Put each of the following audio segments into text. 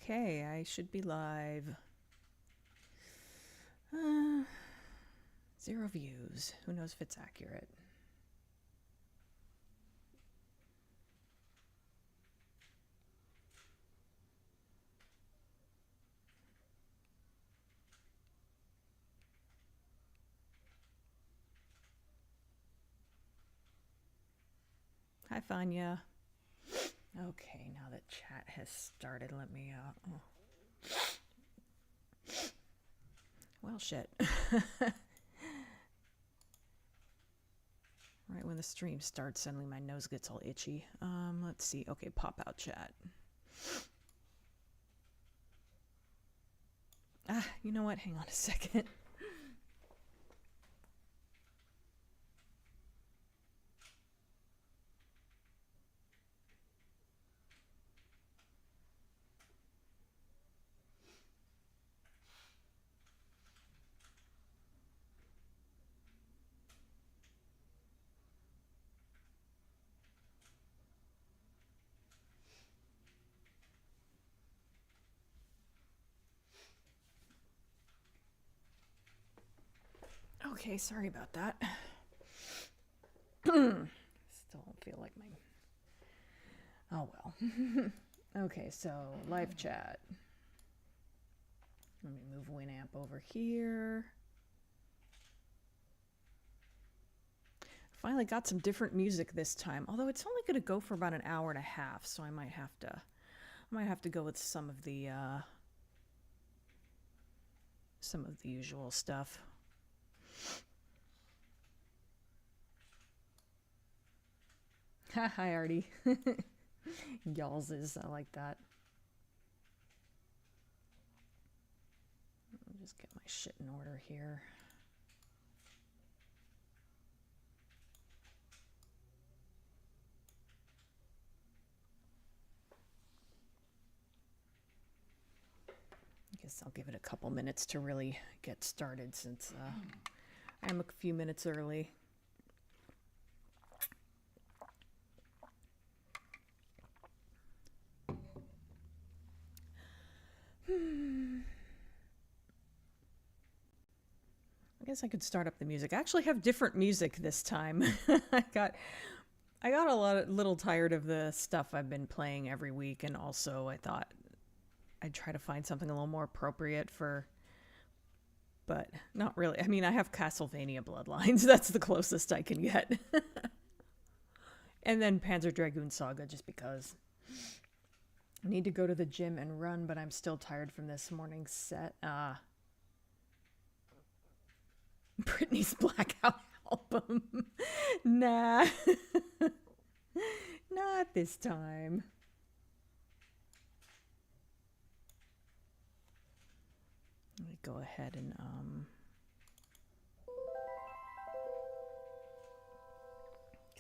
Okay, I should be live. 0 views. Who knows if it's accurate? Hi, Fanya. Okay, now that chat has started, let me, Well, shit. Right when the stream starts, suddenly my nose gets all itchy. Let's see. Okay, pop out chat. You know what? Hang on a second. Okay, sorry about that. Still don't feel like my... Oh, well. Okay, so live chat. Let me move Winamp over here. Finally got some different music this time, although it's only going to go for about an hour and a half, so I might have to go with some of the usual stuff. Hi, Artie. Y'all's is, I like that. Let me just get my shit in order here. I guess I'll give it a couple minutes to really get started since I'm a few minutes early. I guess I could start up the music. I actually have different music this time. I got a little tired of the stuff I've been playing every week, and also I thought I'd try to find something a little more appropriate for, but not really. I mean, I have Castlevania Bloodlines. That's the closest I can get. And then Panzer Dragoon Saga, just because. I need to go to the gym and run, but I'm still tired from this morning's set. Britney's Blackout album. Nah. Not this time. Let me go ahead and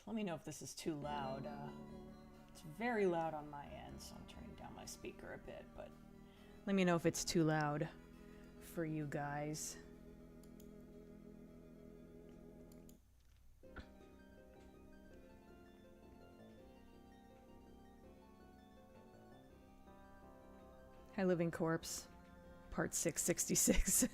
let me know if this is too loud. It's very loud on my end, so I'm turning down my speaker a bit, but let me know if it's too loud for you guys. Hi, Living Corpse, part 666.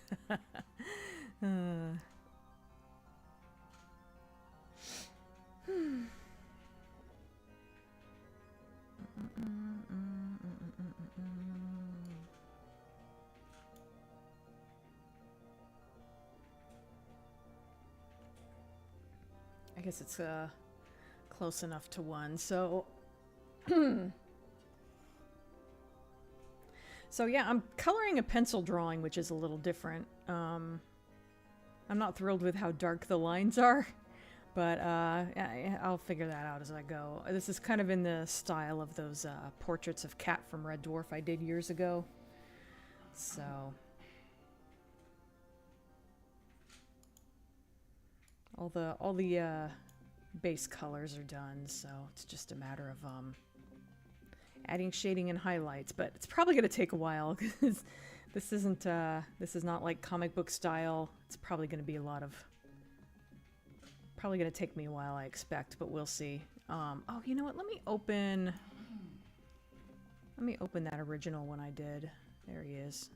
I guess it's close enough to 1, so... So yeah, I'm coloring a pencil drawing, which is a little different. I'm not thrilled with how dark the lines are, but I'll figure that out as I go. This is kind of in the style of those portraits of Cat from Red Dwarf I did years ago. So... All the base colors are done, so it's just a matter of adding shading and highlights. But it's probably going to take a while because this is not like comic book style. It's probably going to be probably going to take me a while, I expect, but we'll see. Oh, you know what? Let Let me open that original one I did. There he is.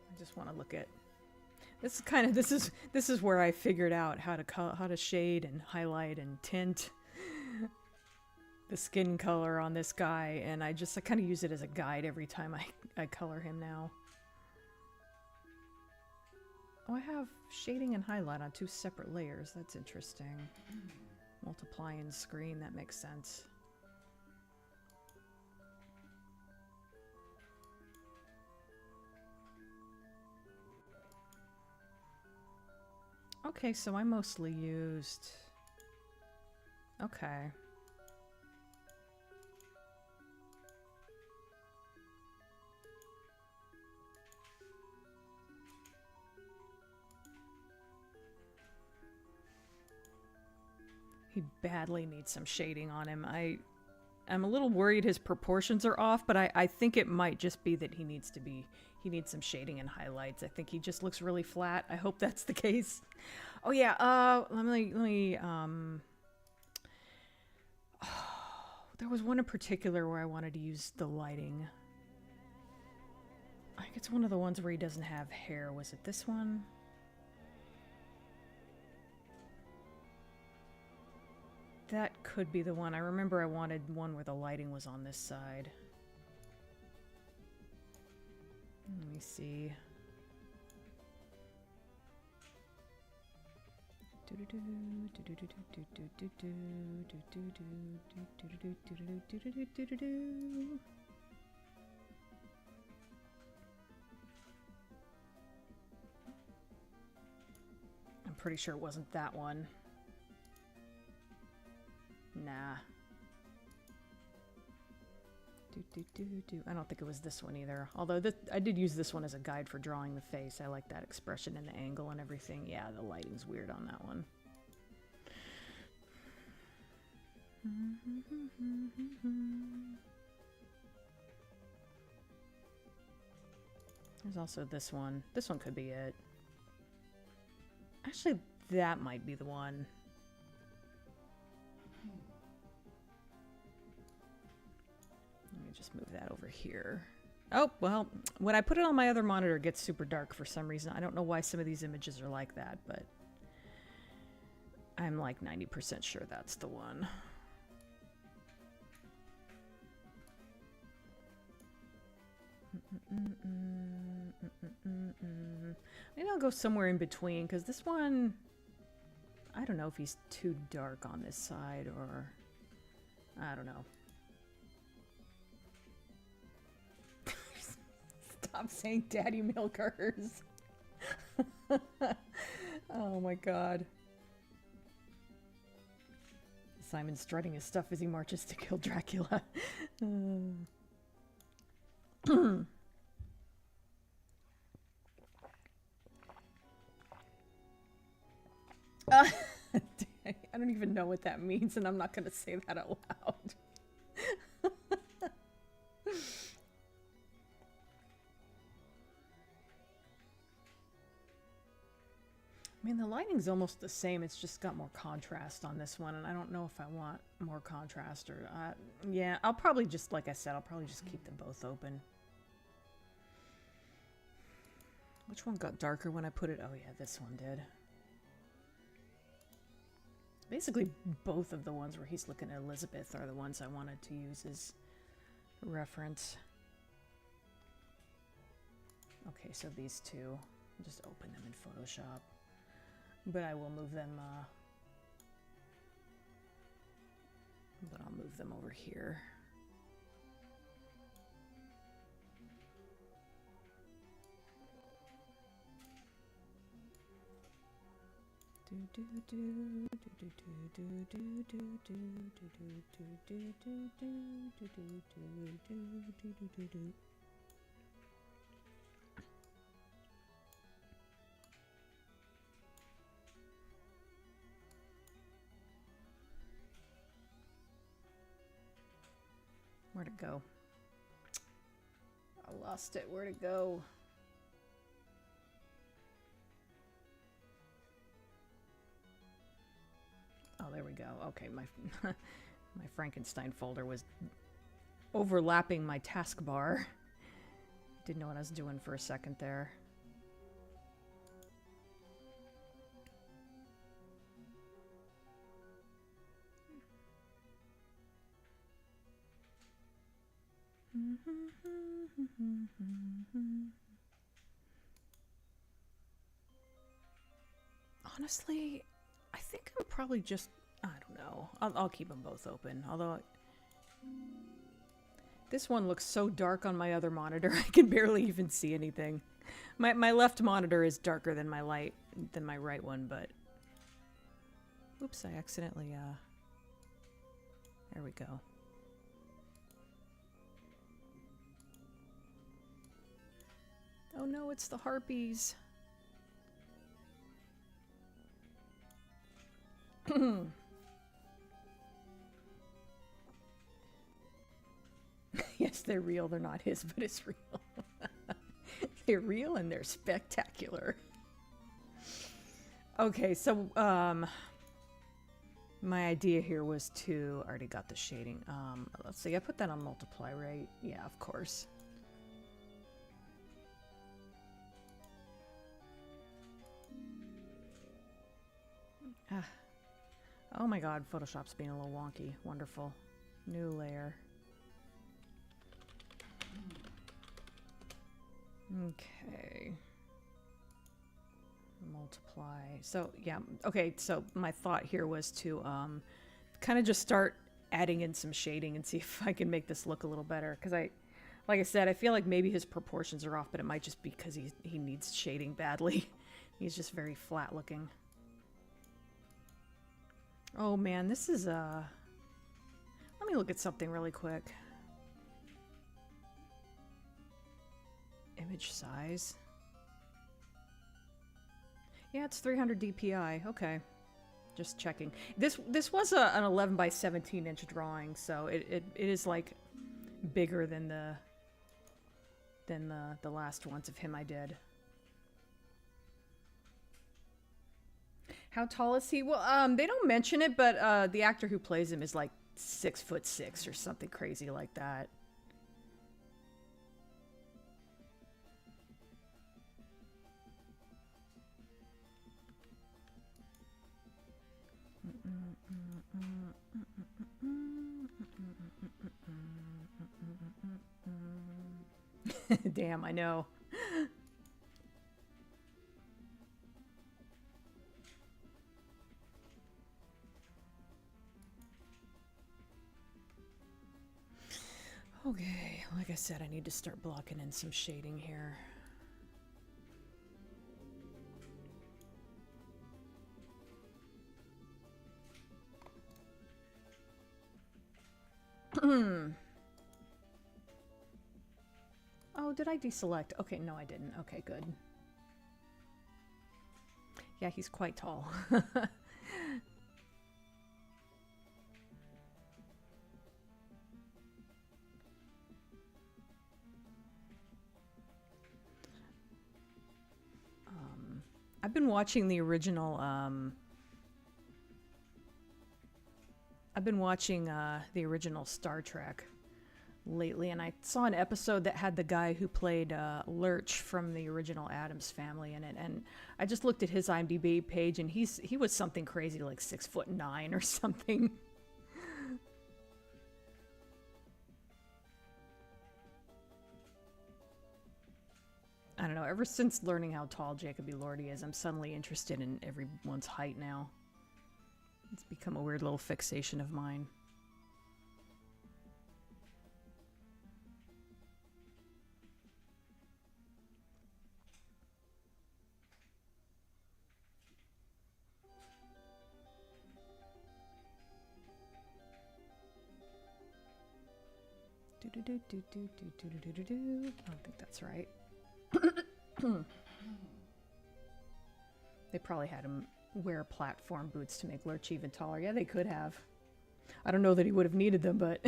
I just want to look at this. This is where I figured out how to shade and highlight and tint the skin color on this guy, and I kind of use it as a guide every time I color him now. Oh, I have shading and highlight on 2 separate layers. That's interesting. Multiply in screen, that makes sense. Okay, so I mostly used... Okay. He badly needs some shading on him. I'm a little worried his proportions are off, but I think it might just be that he needs some shading and highlights. I think he just looks really flat. I hope that's the case. Oh yeah, let me there was one in particular where I wanted to use the lighting. I think it's one of the ones where he doesn't have hair. Was it this one? That could be the one. I remember I wanted one where the lighting was on this side. Let me see. I'm pretty sure it wasn't that one. Nah. I don't think it was this one either. Although I did use this one as a guide for drawing the face. I like that expression and the angle and everything. Yeah, the lighting's weird on that one. There's also this one. This one could be it. Actually, that might be the one. Let me just move that over here. Oh, well, when I put it on my other monitor, it gets super dark for some reason. I don't know why some of these images are like that, but I'm like 90% sure that's the one. Maybe I'll go somewhere in between, because this one, I don't know if he's too dark on this side, or I don't know. Stop saying daddy milkers. Oh my god. Simon strutting his stuff as he marches to kill Dracula. I don't even know what that means, and I'm not going to say that out loud. I mean, the lighting's almost the same. It's just got more contrast on this one, and I don't know if I want more contrast or... yeah, I'll probably just, like I said, I'll probably just keep them both open. Which one got darker when I put it? Oh yeah, this one did. Basically, both of the ones where he's looking at Elizabeth are the ones I wanted to use as reference. Okay, so these two, I'll just open them in Photoshop. But I will move them, but I'll move them over here. Where'd it go? I lost it. Where'd it go? Oh, there we go. Okay, my my Frankenstein folder was overlapping my taskbar. Didn't know what I was doing for a second there. Honestly, I think I'm probably just... I don't know. I'll keep them both open. Although... This one looks so dark on my other monitor, I can barely even see anything. My left monitor is darker than my right one, but... Oops, I accidentally, There we go. Oh no, it's the harpies. Yes, they're real. They're not his, but it's real. They're real and they're spectacular. Okay, so my idea here was to... I already got the shading. Let's see, I put that on multiply, right? Yeah, of course. Oh my god, Photoshop's being a little wonky. Wonderful. New layer. Okay. Multiply. So, yeah. Okay, so my thought here was to kind of just start adding in some shading and see if I can make this look a little better. Because like I said, I feel like maybe his proportions are off, but it might just be because he needs shading badly. He's just very flat looking. Oh man, this is let me look at something really quick. Image size. Yeah, it's 300 DPI. Okay. Just checking. This was an 11 by 17 inch drawing, so it is like bigger than the last ones of him I did. How tall is he? Well, they don't mention it, but the actor who plays him is like 6'6" or something crazy like that. Damn, I know. Okay, like I said, I need to start blocking in some shading here. Oh, did I deselect? Okay, no, I didn't. Okay, good. Yeah, he's quite tall. I've been watching the original, Star Trek lately, and I saw an episode that had the guy who played Lurch from the original Addams Family in it, and I just looked at his IMDb page, and he was something crazy like 6'9" or something. I don't know, ever since learning how tall Jacob Elordi is, I'm suddenly interested in everyone's height now. It's become a weird little fixation of mine. I don't think that's right. They probably had him wear platform boots to make Lurch even taller. Yeah, they could have. I don't know that he would have needed them, but...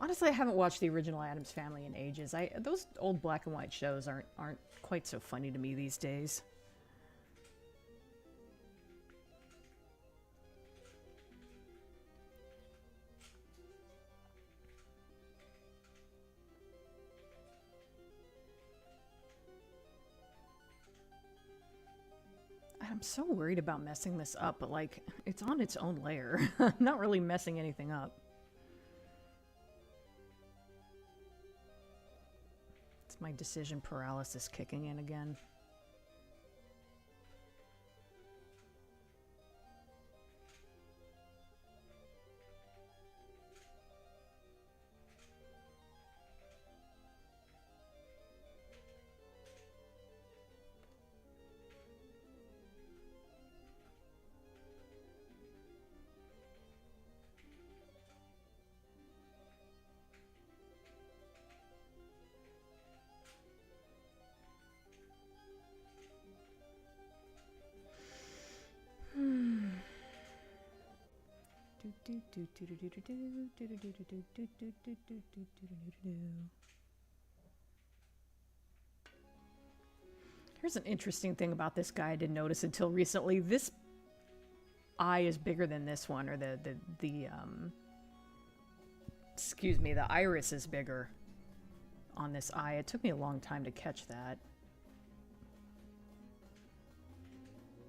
Honestly, I haven't watched the original Addams Family in ages. Those old black and white shows aren't quite so funny to me these days. I'm so worried about messing this up, but like, it's on its own layer. I'm not really messing anything up. It's my decision paralysis kicking in again. Here's an interesting thing about this guy I didn't notice until recently. This eye is bigger than this one, or excuse me, the iris is bigger on this eye. It took me a long time to catch that.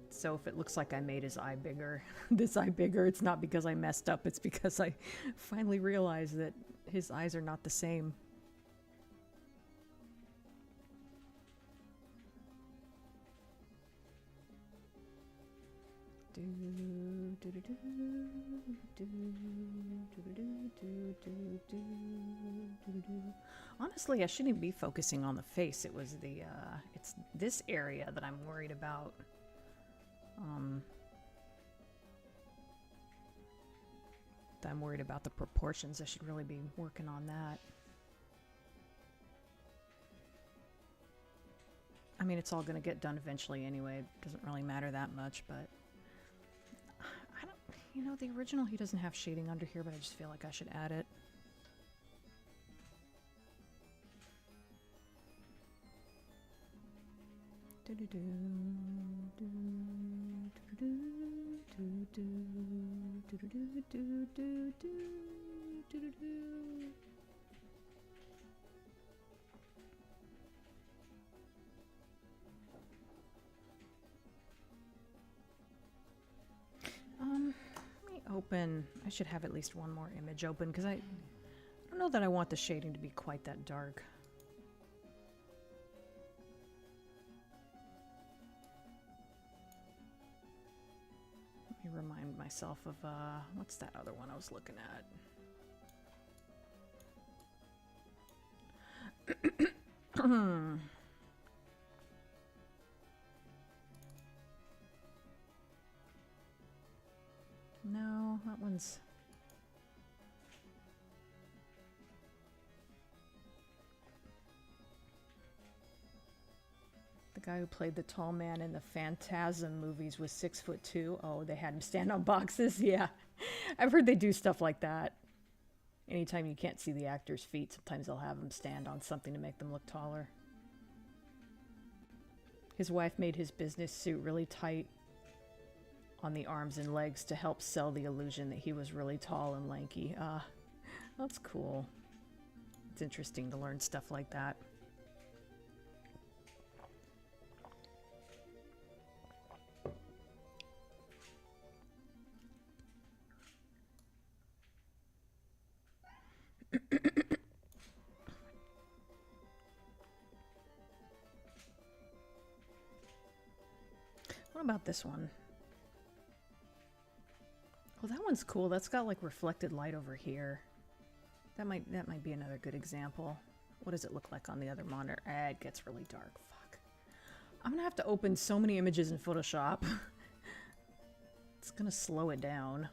So if it looks like I made his eye bigger, this eye bigger, it's not because I messed up. It's because I finally realized that his eyes are not the same. Honestly, I shouldn't be focusing on the face. It was it's this area that I'm worried about. I'm worried about the proportions. I should really be working on that. I mean, it's all going to get done eventually anyway. It doesn't really matter that much, but I don't, you know, the original, he doesn't have shading under here, but I just feel like I should add it. Let me open. I should have at least one more image open because I don't know that I want the shading to be quite that dark. Let me remind myself of, what's that other one I was looking at? No, that one's... The guy who played the tall man in the Phantasm movies was 6'2". Oh, they had him stand on boxes? Yeah. I've heard they do stuff like that. Anytime you can't see the actor's feet, sometimes they'll have them stand on something to make them look taller. His wife made his business suit really tight on the arms and legs to help sell the illusion that he was really tall and lanky. That's cool. It's interesting to learn stuff like that. What about this one? Well, that one's cool. That's got like reflected light over here. That might be another good example. What does it look like on the other monitor? It gets really dark. Fuck. I'm gonna have to open so many images in Photoshop. It's gonna slow it down.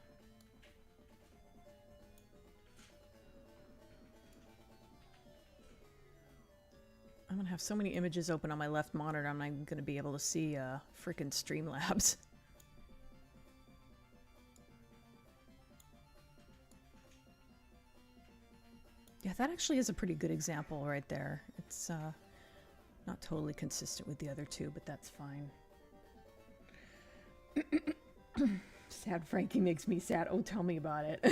I'm gonna have so many images open on my left monitor, I'm not gonna be able to see frickin' Streamlabs. Yeah, that actually is a pretty good example right there. It's not totally consistent with the other two, but that's fine. Sad Frankie makes me sad. Oh, tell me about it.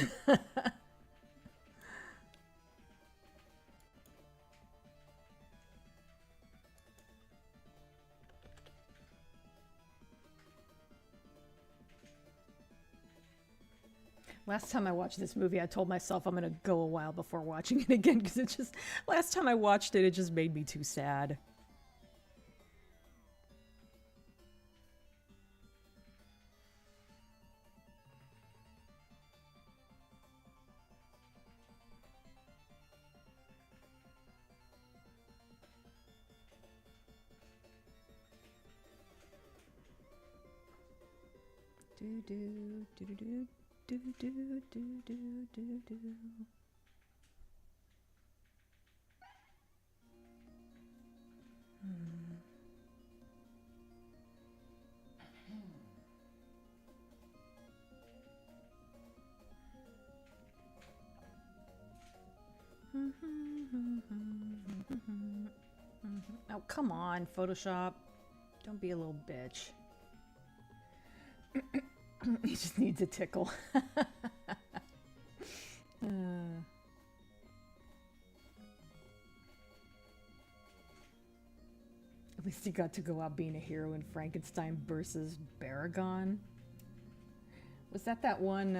Last time I watched this movie, I told myself I'm going to go a while before watching it again because it just, last time I watched it, it just made me too sad. Do do do do do do do do do do do. Oh, come on, Photoshop. Don't be a little bitch. He just needs a tickle. At least he got to go out being a hero in Frankenstein versus Baragon. Was that one?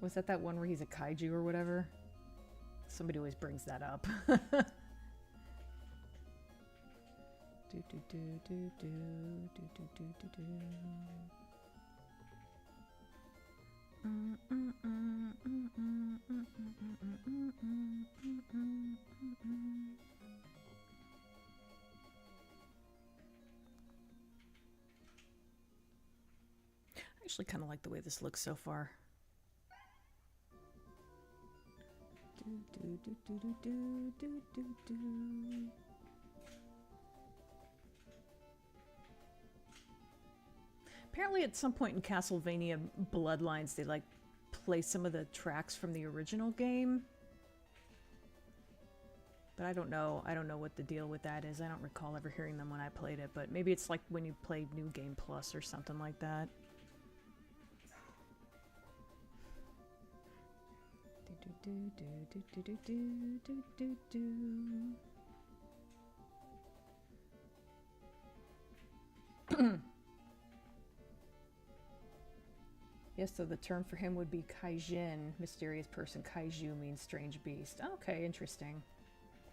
Was that one where he's a kaiju or whatever? Somebody always brings that up. Do do do do do do do do do do. I actually kind of like the way this looks so far. Do do do do do do do do. Apparently at some point in Castlevania Bloodlines, they like play some of the tracks from the original game. But I don't know what the deal with that is. I don't recall ever hearing them when I played it, but maybe it's like when you play New Game Plus or something like that. Do do do do do do do do do. Yes, so the term for him would be Kaijin, mysterious person. Kaiju means strange beast. Okay, interesting.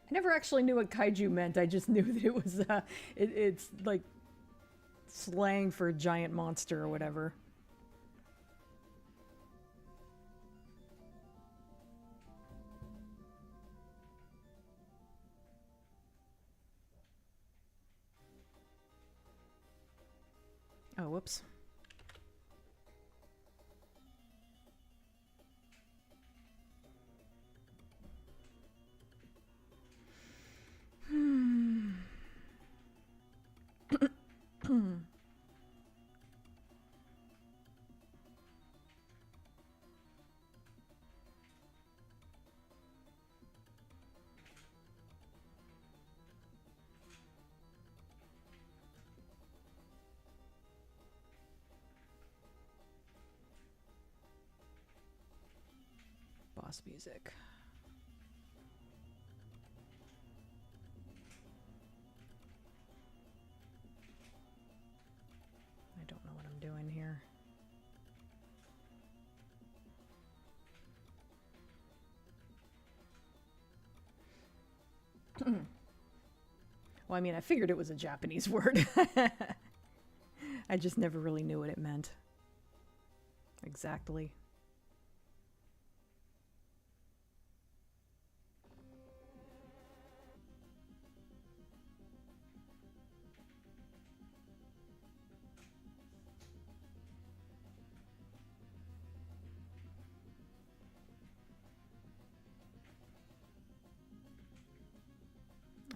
I never actually knew what kaiju meant. I just knew that it was, it's like slang for giant monster or whatever. Oh, whoops. Boss music. I don't know what I'm doing here. Well, I mean, I figured it was a Japanese word. I just never really knew what it meant. Exactly.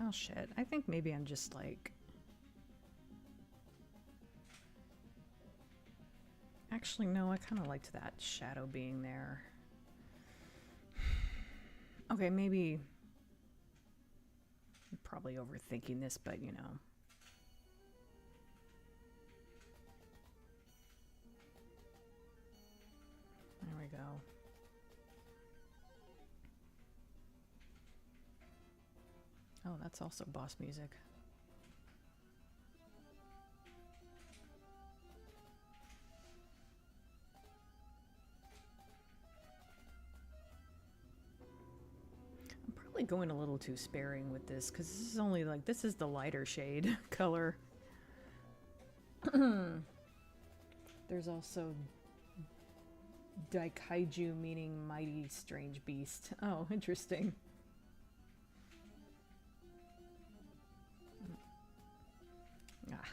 Oh shit, I think maybe I'm just like... Actually, no, I kind of liked that shadow being there. Okay, maybe I'm probably overthinking this, but you know. There we go. Oh, that's also boss music. I'm probably going a little too sparing with this because this is only like, this is the lighter shade color. There's also Daikaiju, meaning mighty strange beast. Oh, interesting. Ah.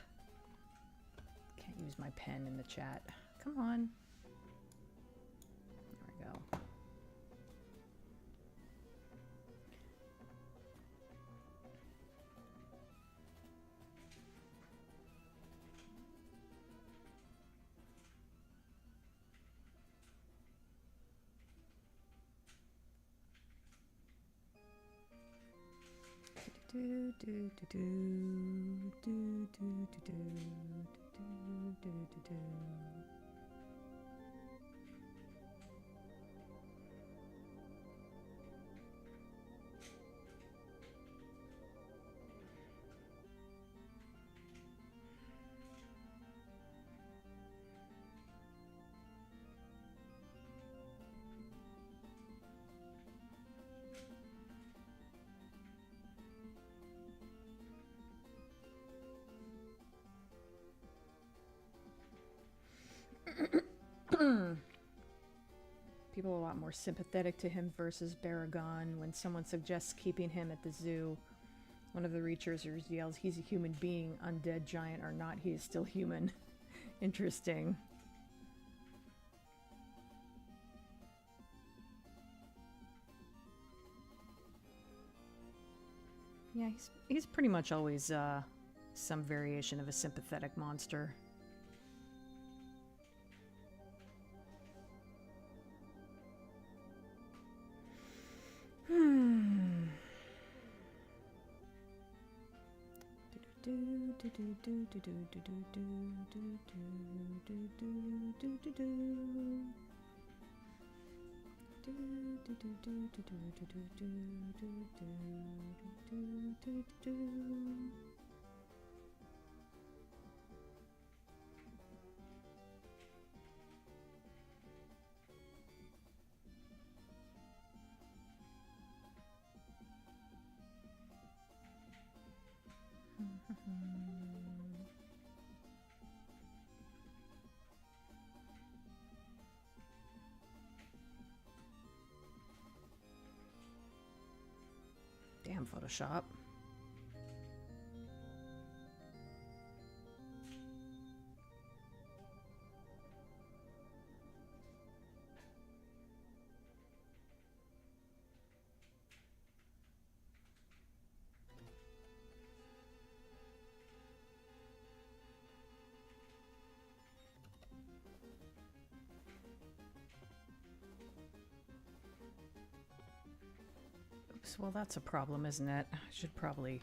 Can't use my pen in the chat. Come on. There we go. Do do do do do do do do do do do. People are a lot more sympathetic to him versus Baragon. When someone suggests keeping him at the zoo, one of the researchers yells, "He's a human being, undead, giant or not, he is still human." Interesting. Yeah, he's pretty much always some variation of a sympathetic monster. Damn Photoshop. Oops, well that's a problem, isn't it? I should probably...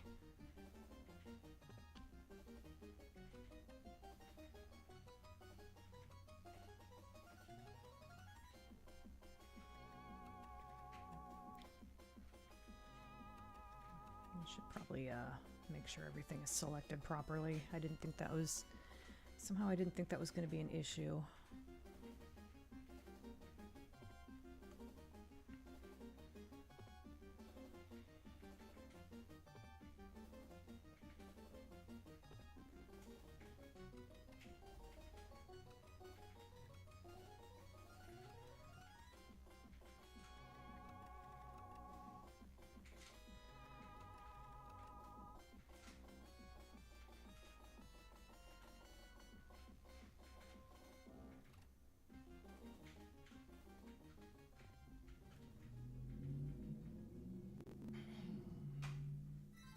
make sure everything is selected properly. I didn't think that was... Somehow I didn't think that was going to be an issue.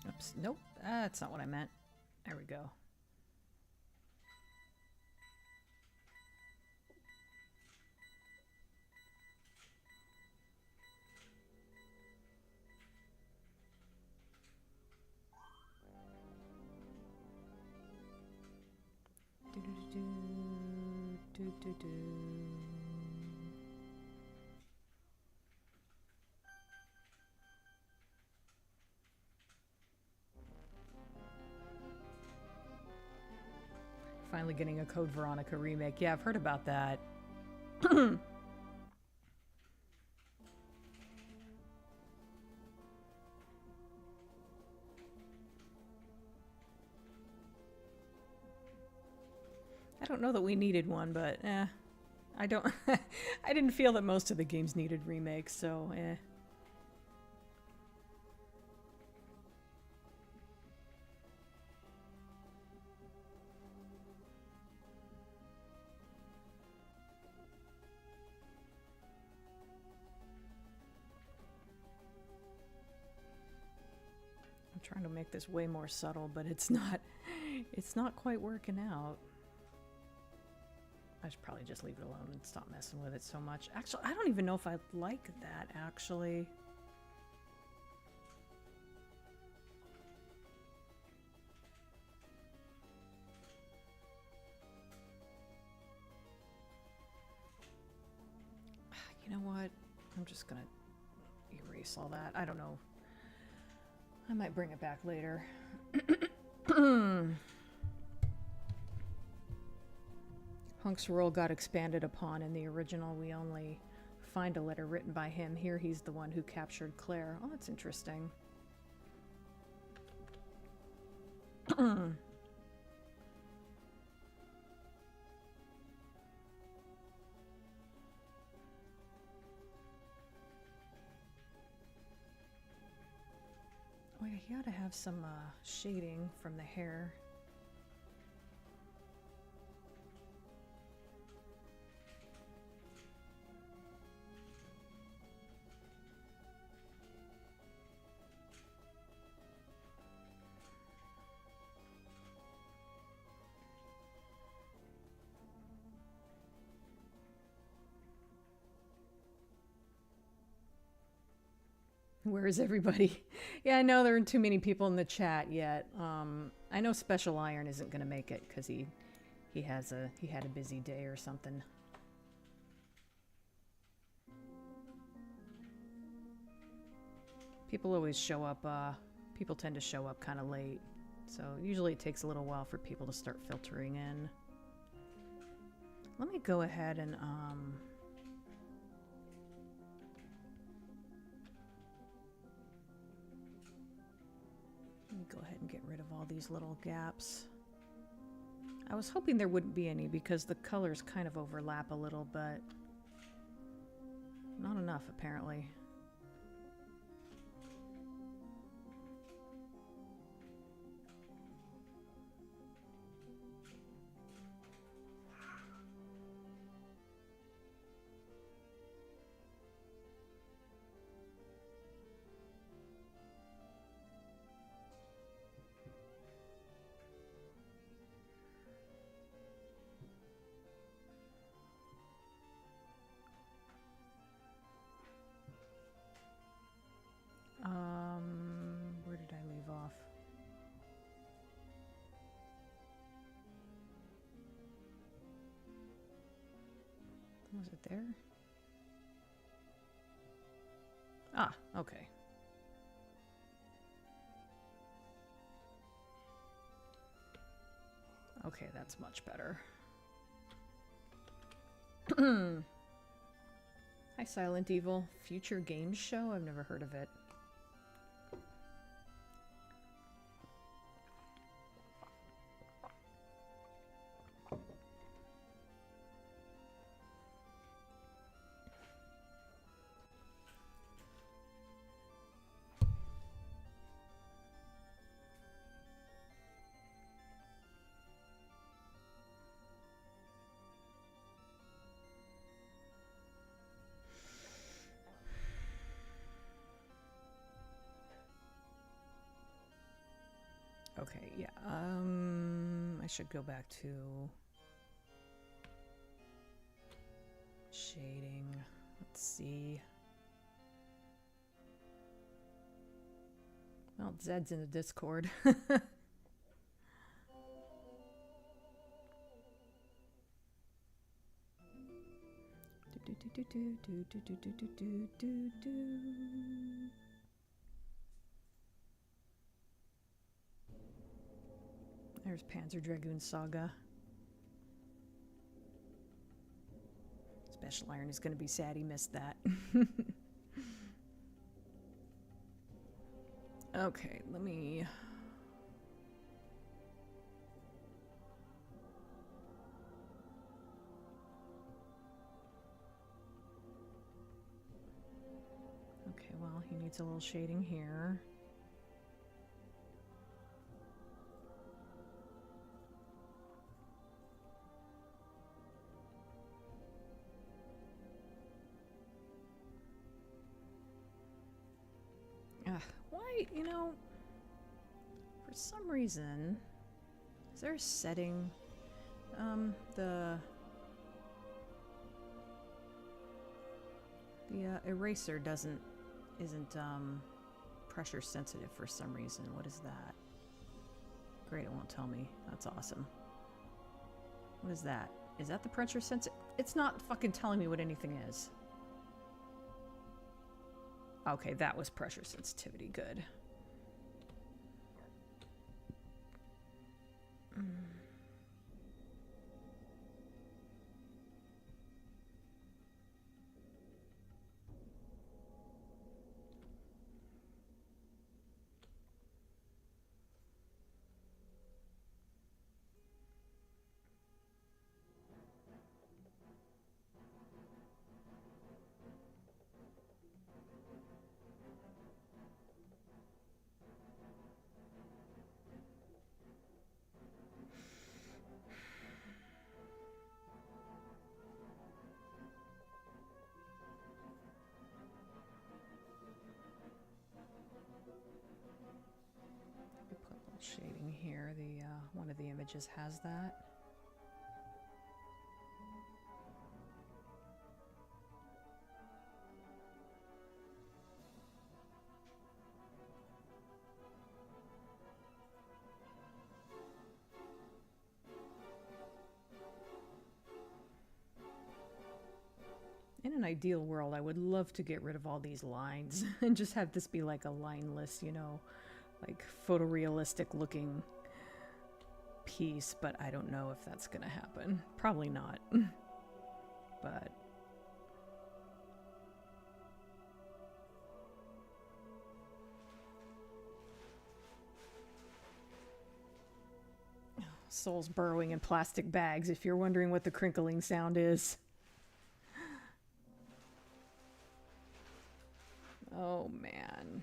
Oops, nope, that's not what I meant. There we go. Finally getting a Code Veronica remake. Yeah, I've heard about that. I don't know that we needed one, but I don't. I didn't feel that most of the games needed remakes, so I'm trying to make this way more subtle, but it's not. It's not quite working out. I should probably just leave it alone and stop messing with it so much. Actually, I don't even know if I like that, actually. You know what? I'm just gonna erase all that. I don't know. I might bring it back later. Hunk's role got expanded upon in the original. We only find a letter written by him. Here he's the one who captured Claire. Oh, that's interesting. Oh yeah, he ought to have some shading from the hair. Where is everybody? Yeah, I know there aren't too many people in the chat yet. I know Special Iron isn't going to make it because he had a busy day or something. People always show up. People tend to show up kind of late, so usually it takes a little while for people to start filtering in. Let me go ahead and go ahead and get rid of all these little gaps. I was hoping there wouldn't be any because the colors kind of overlap a little, but not enough apparently. Where did I leave off? Was it there? Ah, okay. Okay, that's much better. Hi, Silent Evil. Future Games Show? I've never heard of it. Okay, yeah, I should go back to shading. Let's see. Well, Zed's in the Discord. There's Panzer Dragoon Saga. Special Iron is going to be sad he missed that. Okay, let me... Okay, well, he needs a little shading here. Why, you know, for some reason, is there a setting, the eraser isn't pressure sensitive for some reason. What is that? Great, it won't tell me. That's awesome. What is that? Is that the pressure sensitive? It's not fucking telling me what anything is. Okay, that was pressure sensitivity. Good. Shading here, the one of the images has that. In an ideal world, I would love to get rid of all these lines and just have this be like a lineless, you know, like photorealistic looking piece, but I don't know if that's gonna happen. Probably not. But Soul's burrowing in plastic bags, if you're wondering what the crinkling sound is. Oh man,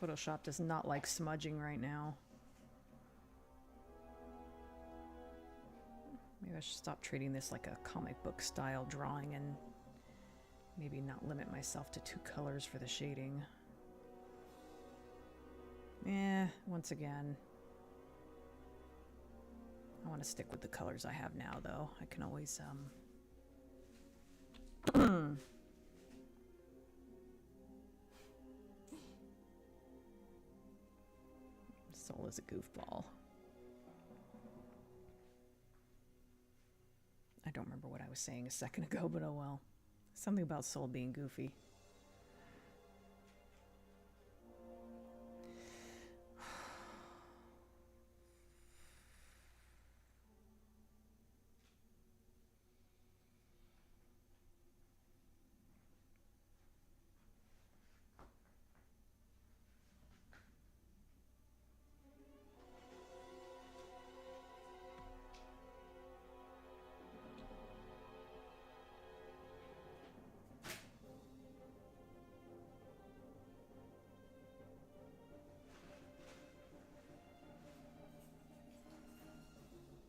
Photoshop does not like smudging right now. Maybe I should stop treating this like a comic book style drawing and maybe not limit myself to 2 colors for the shading. Once again, I want to stick with the colors I have now though. I can always Soul is a goofball. I don't remember what I was saying a second ago, but oh well. Something about Soul being goofy.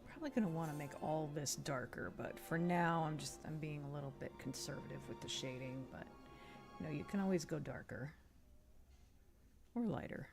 Probably going to want to make all this darker, but for now I'm being a little bit conservative with the shading, but you know, you can always go darker or lighter.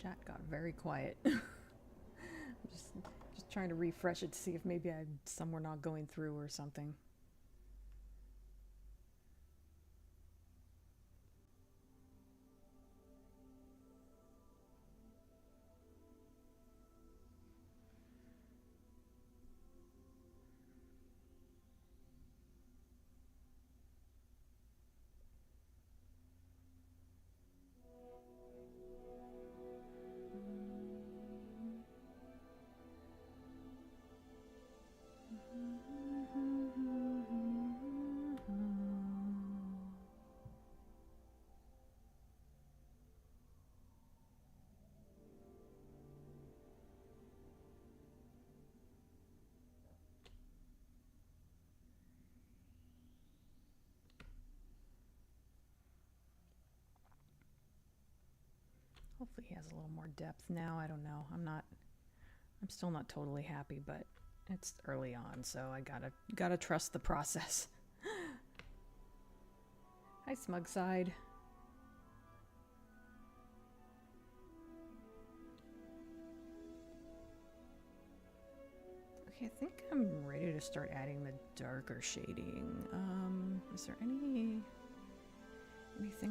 Chat got very quiet. Just trying to refresh it to see if maybe some were not going through or something. Hopefully he has a little more depth now. I don't know. I'm still not totally happy, but it's early on, so I gotta trust the process. Hi, Smug Side. Okay, I think I'm ready to start adding the darker shading. Is there anything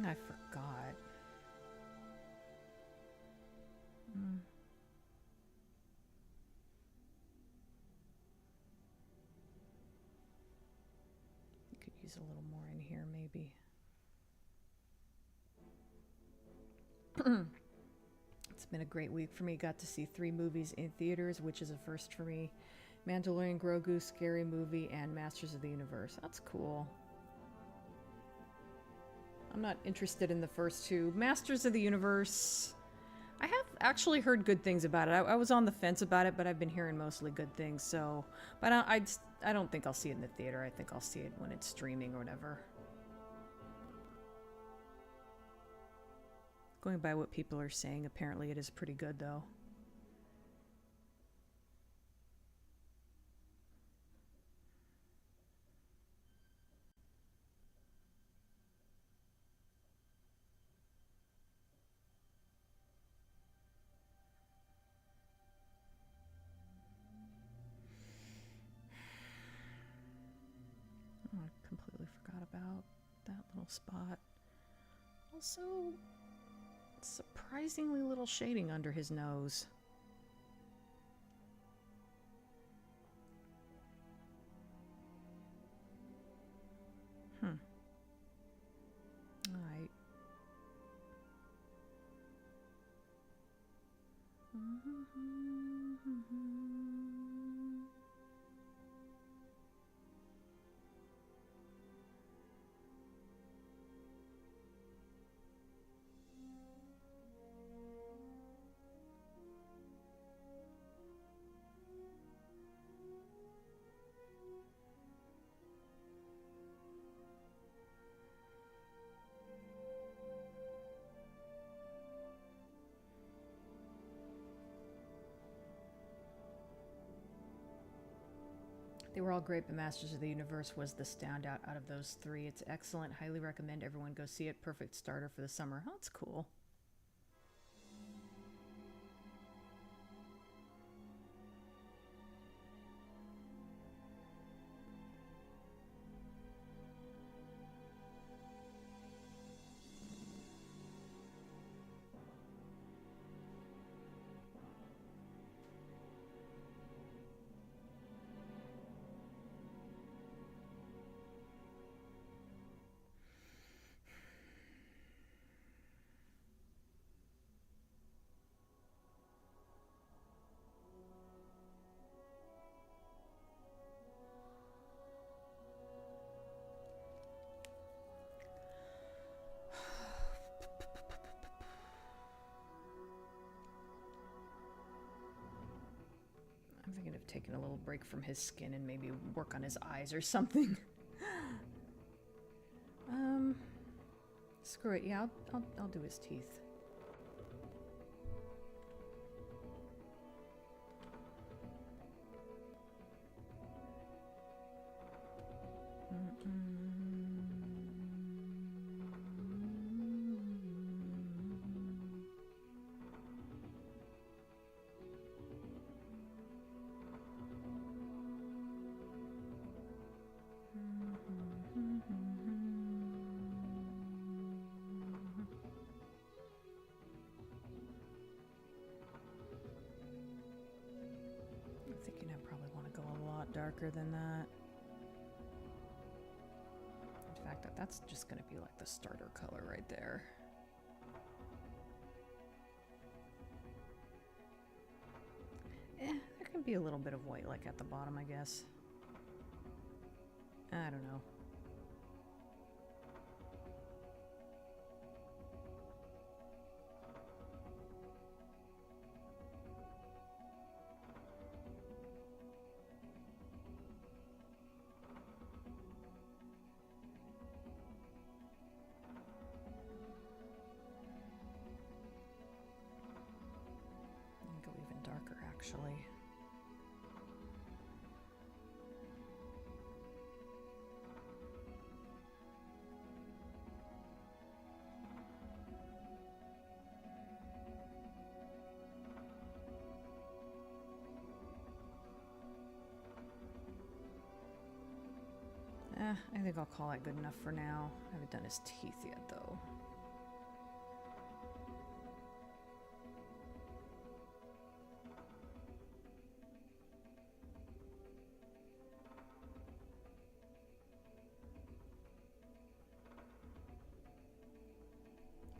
I forgot? Could use a little more in here, maybe. It's been a great week for me. Got to see 3 movies in theaters, which is a first for me. Mandalorian, Grogu, Scary Movie, and Masters of the Universe. That's cool. I'm not interested in the first 2. Masters of the Universe, I have actually heard good things about it. I was on the fence about it, but I've been hearing mostly good things, so... But I don't think I'll see it in the theater. I think I'll see it when it's streaming or whatever. Going by what people are saying, apparently it is pretty good, though. I completely forgot about that little spot. Also, surprisingly little shading under his nose. Alright. They were all great, but Masters of the Universe was the standout out of those 3. It's excellent. Highly recommend everyone go see it. Perfect starter for the summer. Oh, that's cool. I'm thinking of taking a little break from his skin and maybe work on his eyes or something. Screw it. Yeah, I'll do his teeth. darker than that. In fact, that's just going to be like the starter color right there. There can be a little bit of white like at the bottom, I guess. I don't know. Go even darker, actually. I think I'll call that good enough for now. I haven't done his teeth yet, though.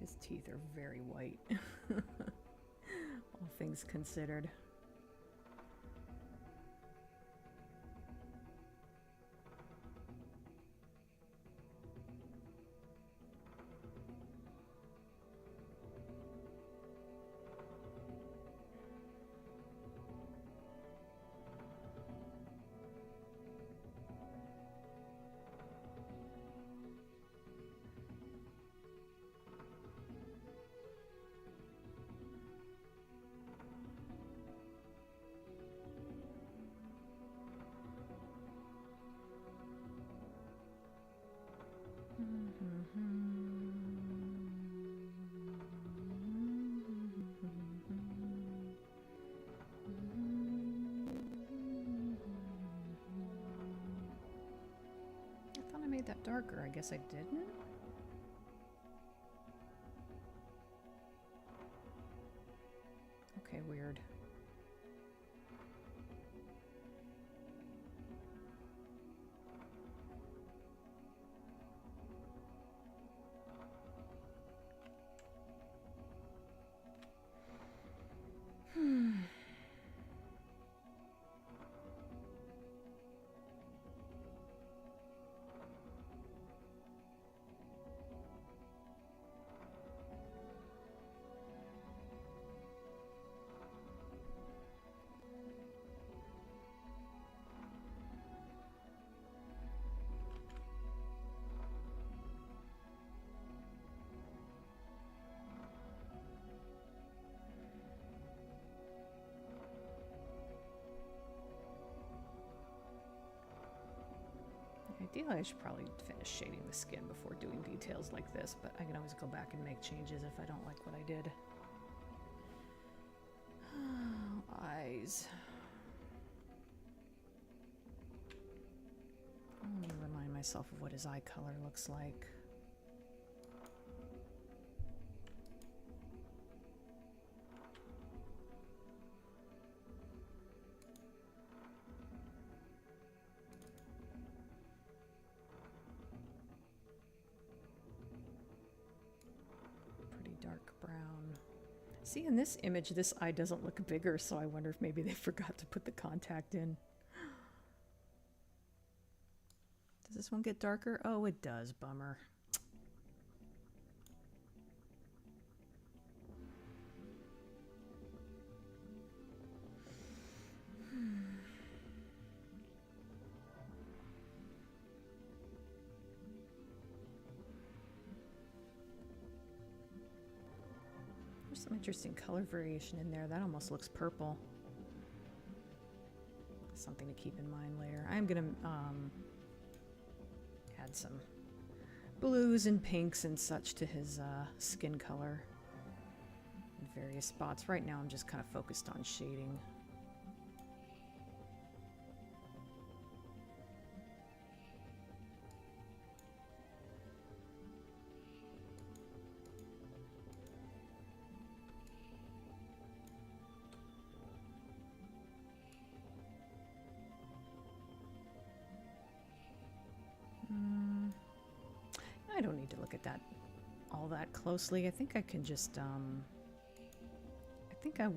His teeth are very white, all things considered. I thought I made that darker. I guess I didn't. Okay, weird. Ideally, I should probably finish shading the skin before doing details like this, but I can always go back and make changes if I don't like what I did. Eyes. Let me remind myself of what his eye color looks like. Dark brown. See, in this image, this eye doesn't look bigger, so I wonder if maybe they forgot to put the contact in. Does this one get darker? Oh, it does. Bummer. There's some interesting color variation in there. That almost looks purple. Something to keep in mind later. I'm gonna add some blues and pinks and such to his skin color in various spots. Right now I'm just kind of focused on shading. need to look at that all that closely. I think I can just, I think I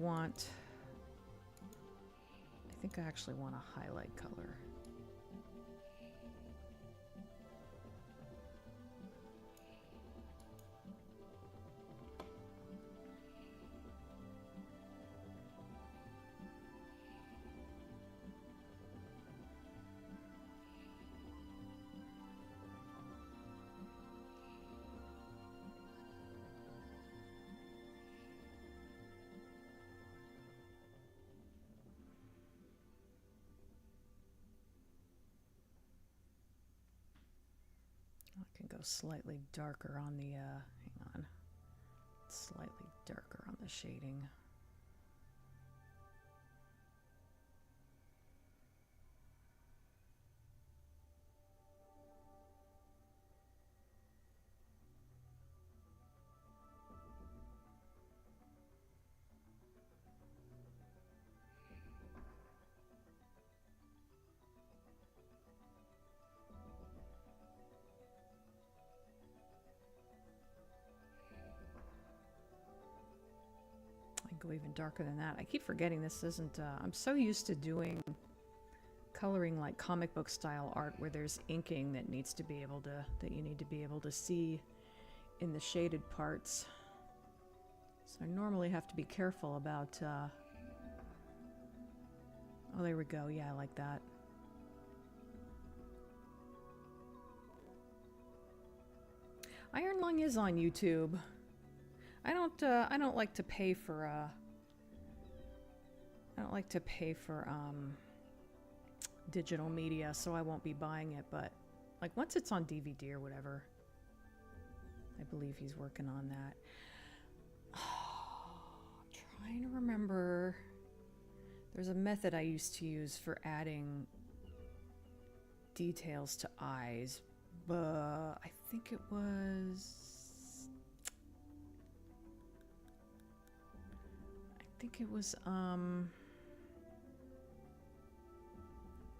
actually want a highlight color. I can go slightly darker on the, hang on, slightly darker on the shading. Go even darker than that. I keep forgetting this isn't, I'm so used to doing coloring like comic book style art where there's inking that needs to be able to, that you need to be able to see in the shaded parts. So I normally have to be careful about, oh, there we go. Yeah, I like that. Iron Lung is on YouTube. I don't like to pay for, digital media, so I won't be buying it, but, like, once it's on DVD or whatever, I believe he's working on that. Trying to remember, there's a method I used to use for adding details to eyes, but I think it was...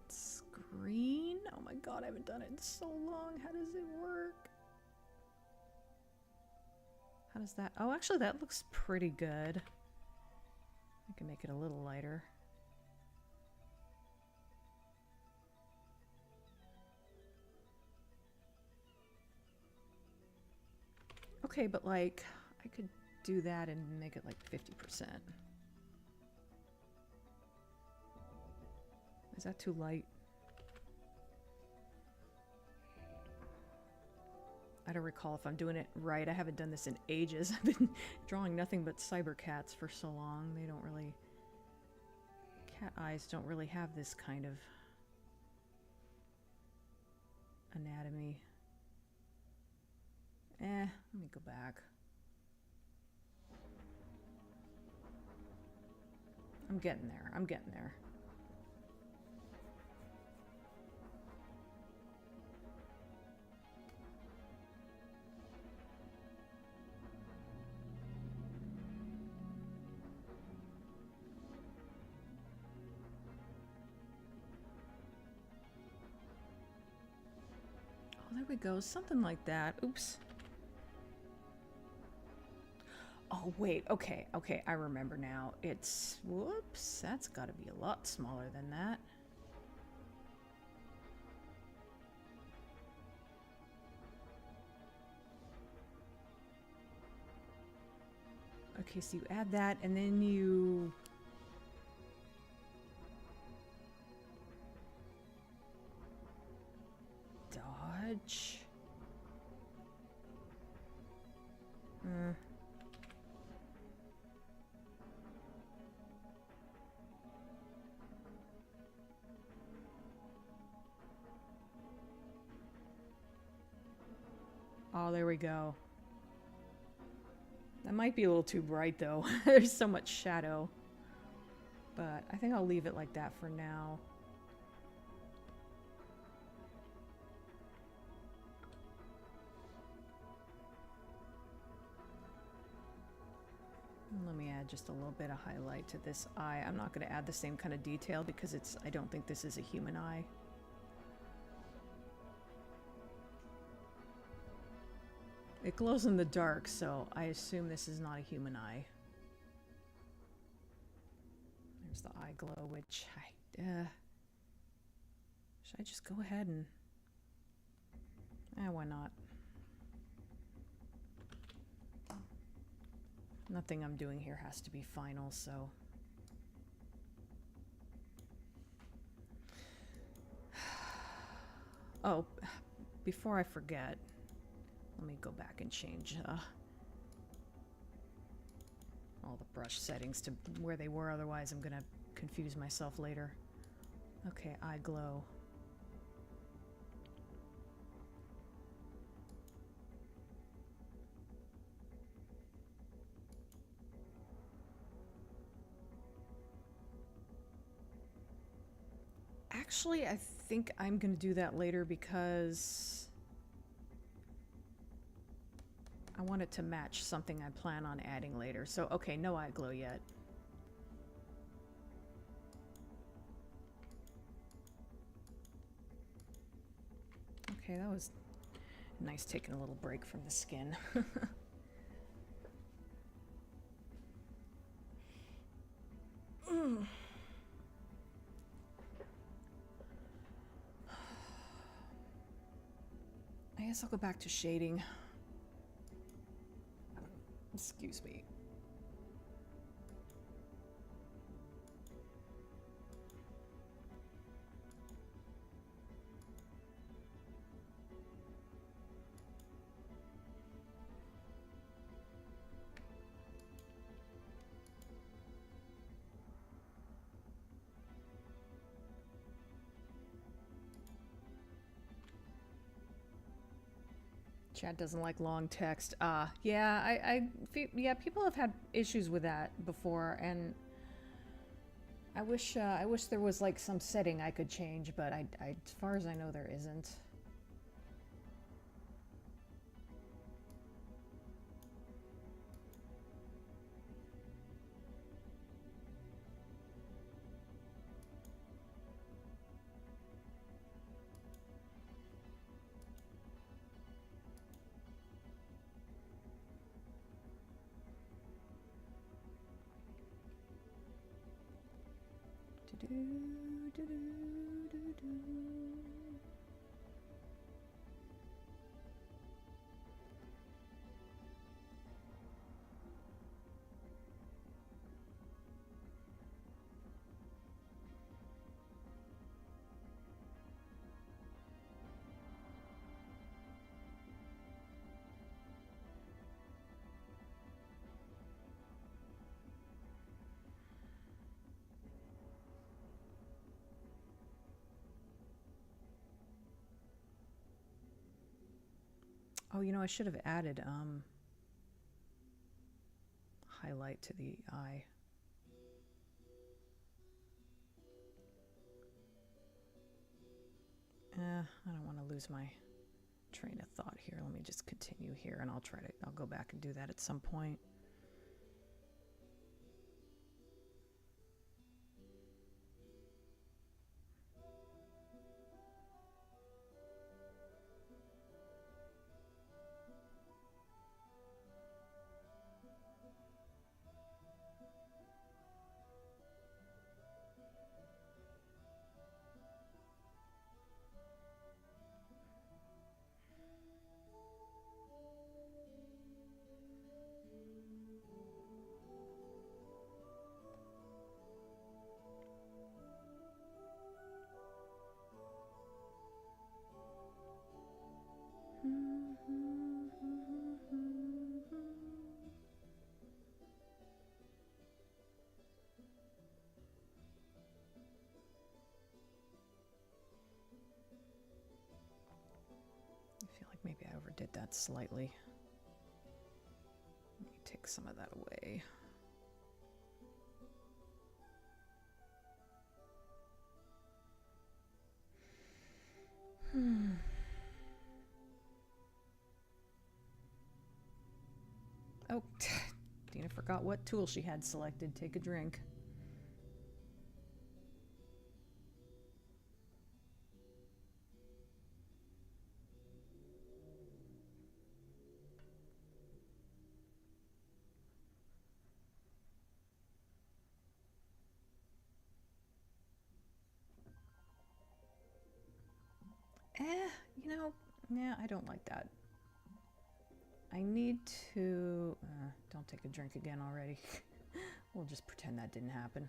screen? Oh my god, I haven't done it in so long. How does it work? How does that... Oh, actually, that looks pretty good. I can make it a little lighter. Okay, but like, I could do that and make it like 50%. Is that too light? I don't recall if I'm doing it right. I haven't done this in ages. I've been drawing nothing but cyber cats for so long. They don't really... Cat eyes don't really have this kind of anatomy. Let me go back. I'm getting there. I'm getting there. Oh, there we go. Something like that. Oops. Oh, wait. Okay. Okay. I remember now. It's... Whoops. That's got to be a lot smaller than that. Okay, so you add that, and then you... Dodge. Oh, there we go. That might be a little too bright, though. There's so much shadow. But I think I'll leave it like that for now. Let me add just a little bit of highlight to this eye. I'm not going to add the same kind of detail because I don't think this is a human eye. It glows in the dark, so I assume this is not a human eye. There's the eye glow, which should I just go ahead and... why not? Nothing I'm doing here has to be final, so... Oh, before I forget, let me go back and change all the brush settings to where they were, otherwise I'm gonna confuse myself later. Okay, eye glow. Actually, I think I'm gonna do that later because I want it to match something I plan on adding later. So, okay, no eye glow yet. Okay, that was nice taking a little break from the skin. I guess I'll go back to shading. Excuse me. Chad doesn't like long text. Yeah, yeah, people have had issues with that before, and I wish there was like some setting I could change, but as far as I know, there isn't. Oh, you know, I should have added highlight to the eye. I don't want to lose my train of thought here. Let me just continue here, and I'll go back and do that at some point. I feel like maybe I overdid that slightly. Let me take some of that away. Oh, Dina forgot what tool she had selected. Take a drink. You know, yeah, I don't like that. I need to... don't take a drink again already. We'll just pretend that didn't happen.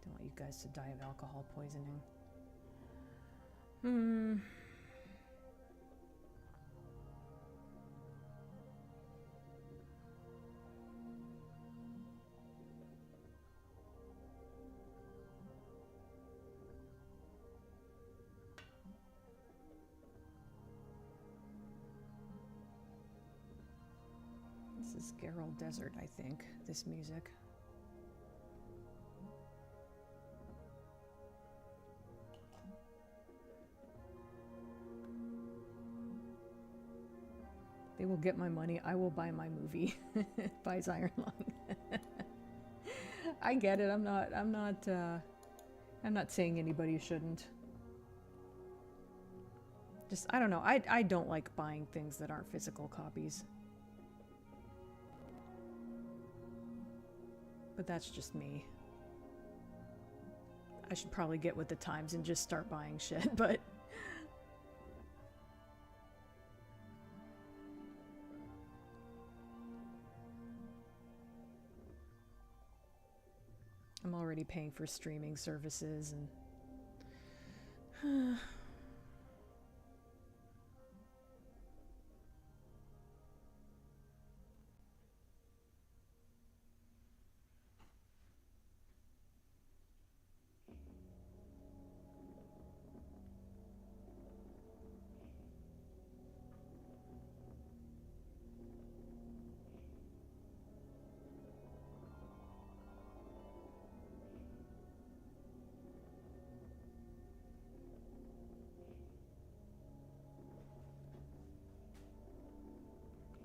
Don't want you guys to die of alcohol poisoning. This is Geralt Desert, I think, this music. They will get my money. I will buy my movie. Buys Iron Lung. I get it. I'm not saying anybody shouldn't. Just, I don't know. I don't like buying things that aren't physical copies. But that's just me. I should probably get with the times and just start buying shit, but... I'm already paying for streaming services and...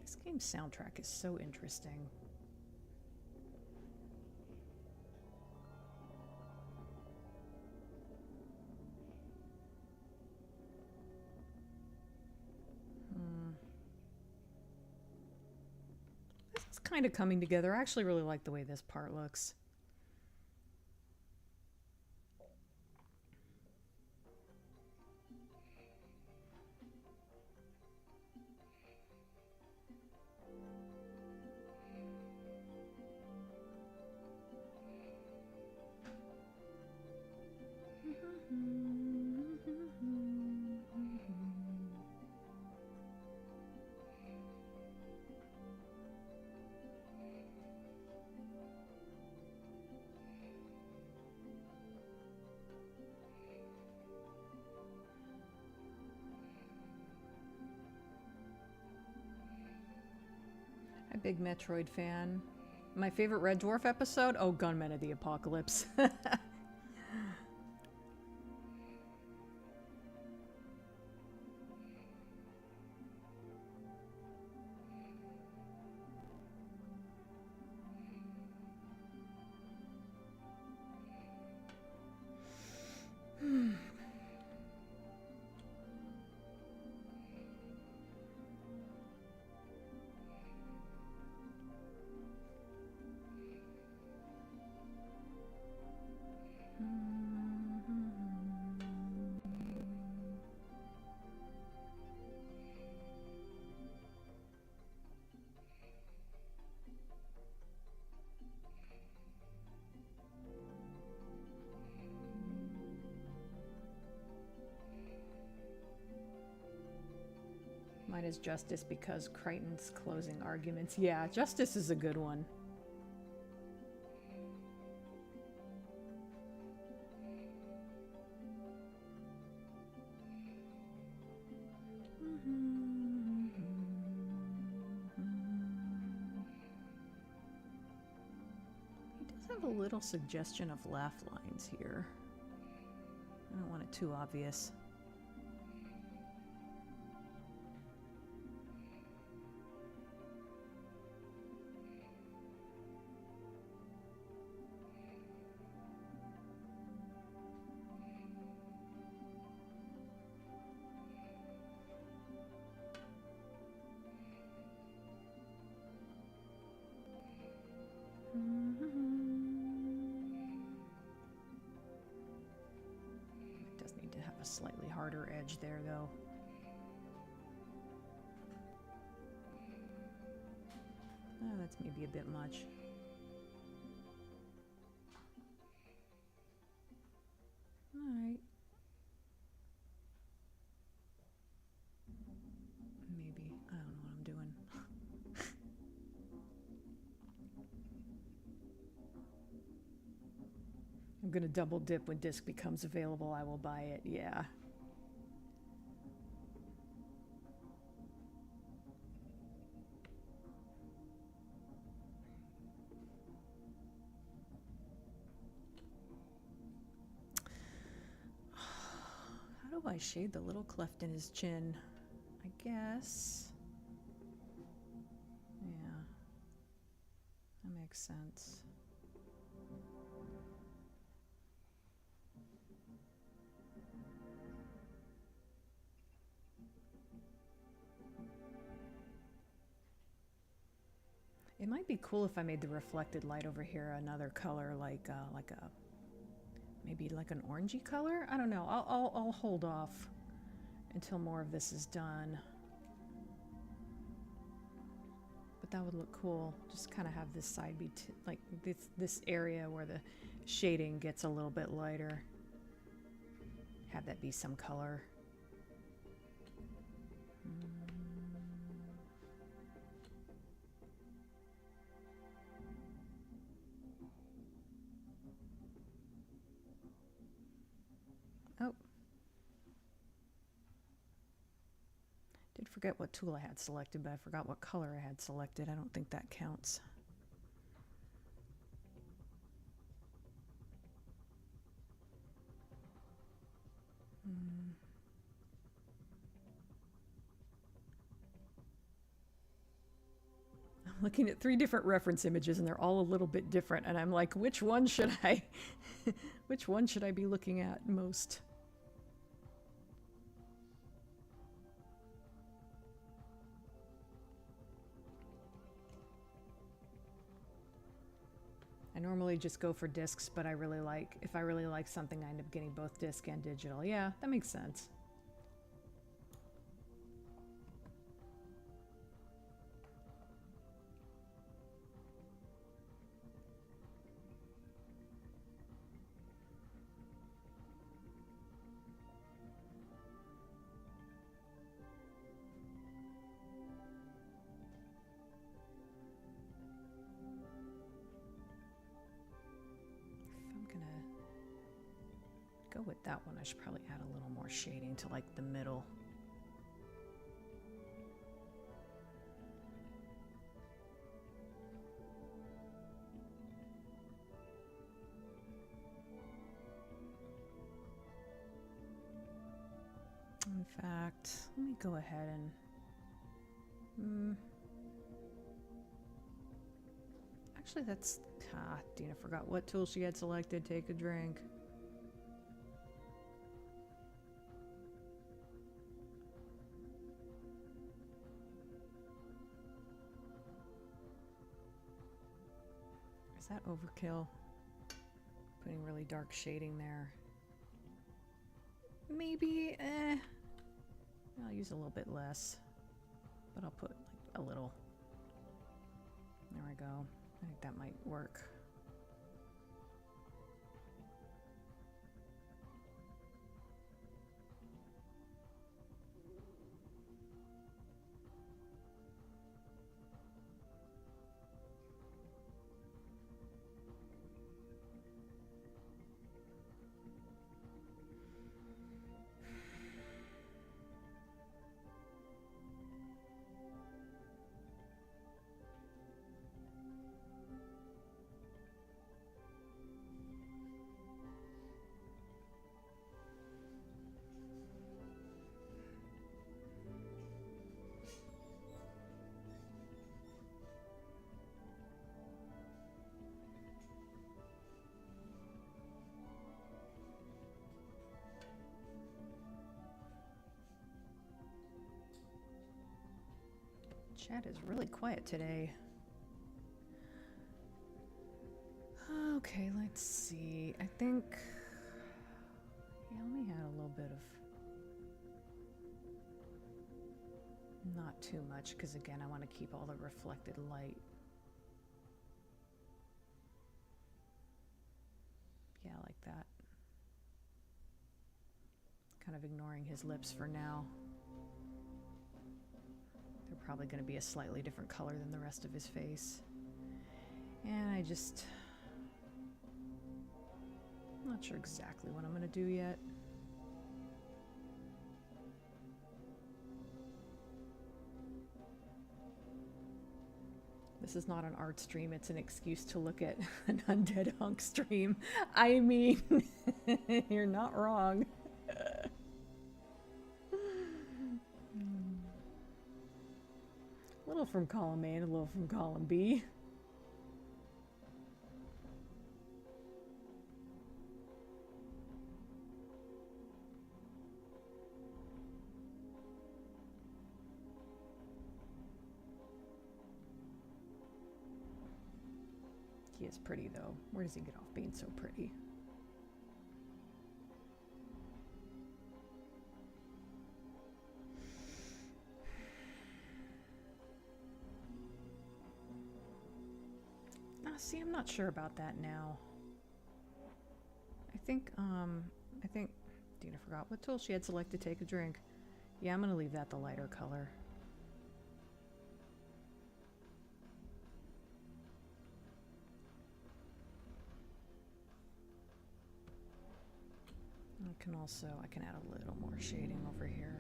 This game's soundtrack is so interesting. This is kind of coming together. I actually really like the way this part looks. I'm a big Metroid fan. My favorite Red Dwarf episode? Oh, Gunmen of the Apocalypse. Mine is Justice because Crichton's closing arguments. Yeah, Justice is a good one. He does have a little suggestion of laugh lines here. I don't want it too obvious. Slightly edge there, though. Oh, that's maybe a bit much. Alright. Maybe. I don't know what I'm doing. I'm gonna double dip when disc becomes available. I will buy it. Yeah. How do I shade the little cleft in his chin? I guess. Yeah. That makes sense. It might be cool if I made the reflected light over here another color, like a maybe like an orangey color. I don't know. I'll hold off until more of this is done. But that would look cool. Just kind of have this side be like this area where the shading gets a little bit lighter. Have that be some color. Oh. Did forget what tool I had selected, but I forgot what color I had selected. I don't think that counts. I'm looking at 3 different reference images and they're all a little bit different, and I'm like, which one should I which one should I be looking at most? I normally just go for discs, but if I really like something, I end up getting both disc and digital. Yeah, that makes sense. Go with that one. I should probably add a little more shading to like the middle. In fact, let me go ahead and actually that's Dina forgot what tool she had selected. Take a drink. Is that overkill? Putting really dark shading there. Maybe, I'll use a little bit less, but I'll put like a little. There we go. I think that might work. Chat is really quiet today. Okay, let's see. I think, yeah, let me add a little bit of Not too much, because again, I want to keep all the reflected light. Yeah, like that. Kind of ignoring his lips for now. They're probably going to be a slightly different color than the rest of his face. And I'm not sure exactly what I'm going to do yet. This is not an art stream, it's an excuse to look at an undead hunk stream. I mean, you're not wrong. A little from column A and a little from column B. He is pretty, though. Where does he get off being so pretty? See, I'm not sure about that now. I think Dina forgot what tool she had selected to take a drink. Yeah, I'm gonna leave that the lighter color. I can add a little more shading over here.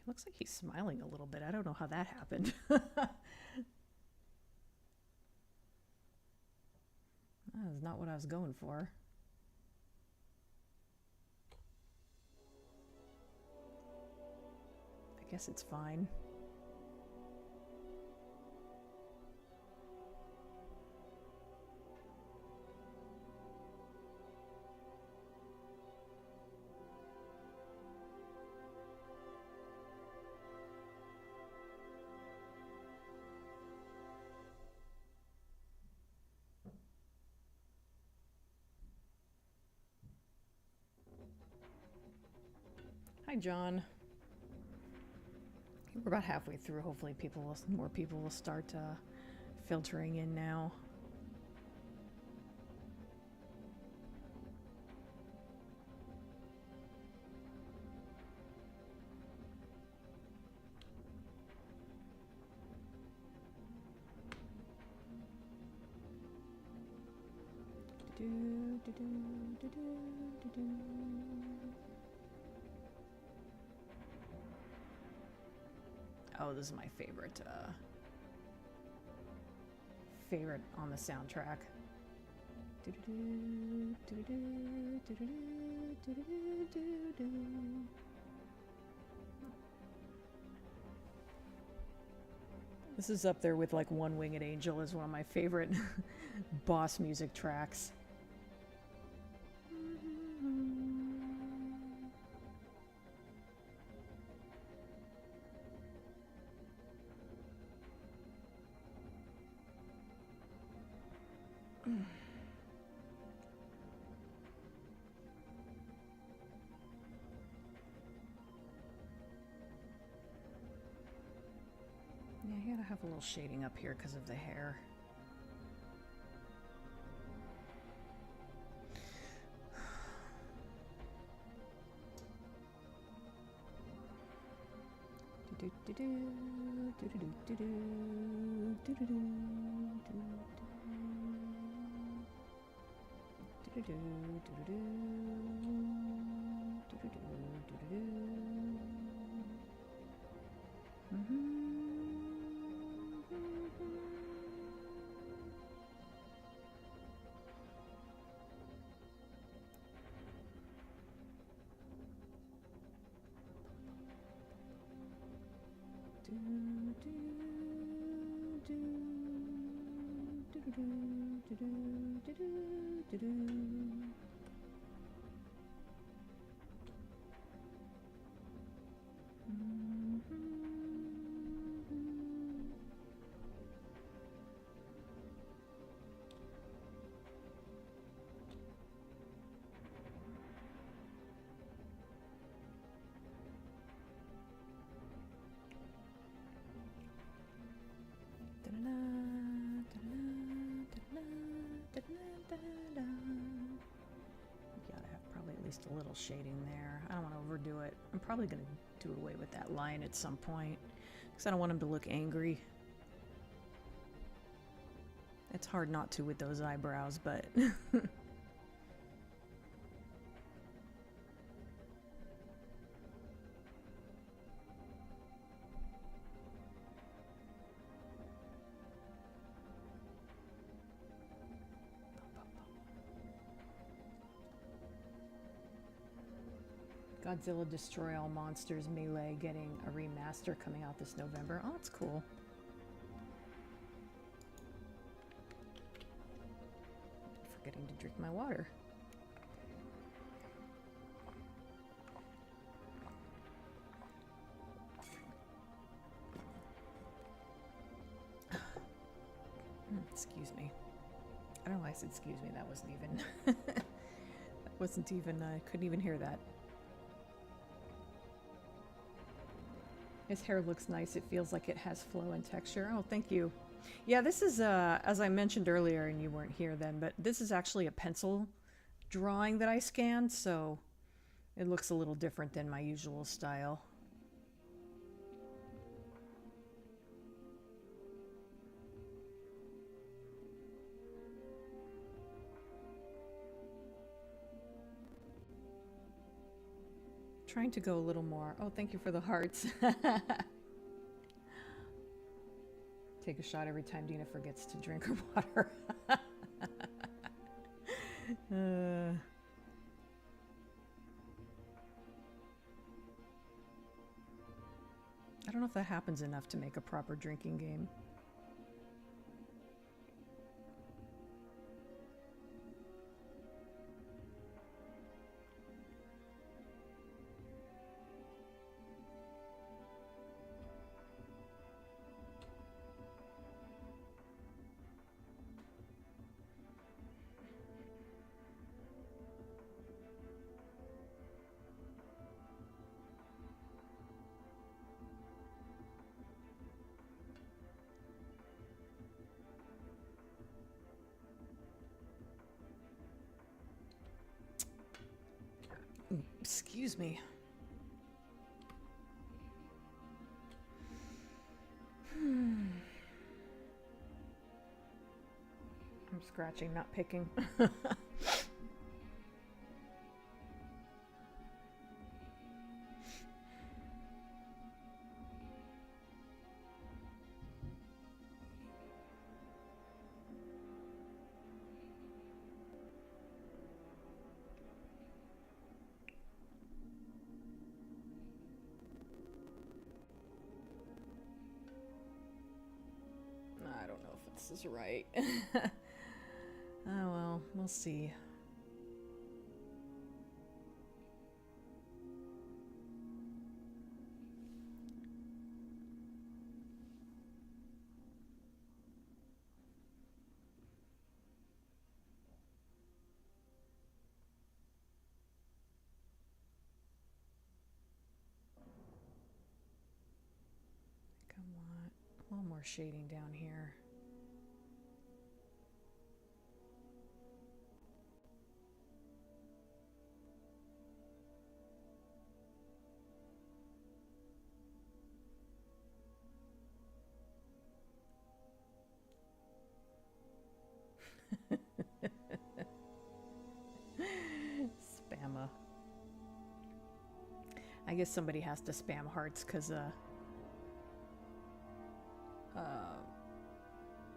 Looks like he's smiling a little bit. I don't know how that happened. That is not what I was going for. I guess it's fine. Hi, John. We're about halfway through. Hopefully more people will start filtering in now. Oh, this is my favorite on the soundtrack. This is up there with like One Winged Angel as one of my favorite boss music tracks. Yeah, I gotta have a little shading up here because of the hair. Gotta have probably at least a little shading there. I don't want to overdo it. I'm probably going to do away with that line at some point because I don't want him to look angry. It's hard not to with those eyebrows, but Godzilla Destroy All Monsters Melee getting a remaster coming out this November. Oh, that's cool. Forgetting to drink my water. Excuse me. I don't know why I said excuse me. That wasn't even... that wasn't even... I couldn't even hear that. His hair looks nice. It feels like it has flow and texture. Oh, thank you. Yeah, this is, as I mentioned earlier, and you weren't here then, but this is actually a pencil drawing that I scanned, so it looks a little different than my usual style. Trying to go a little more. Oh, thank you for the hearts. Take a shot every time Dina forgets to drink her water. I don't know if that happens enough to make a proper drinking game. Excuse me. I'm scratching, not picking. I don't know if this is right. Oh well, we'll see. I think I want a little more shading down here. Spamma. I guess somebody has to spam hearts because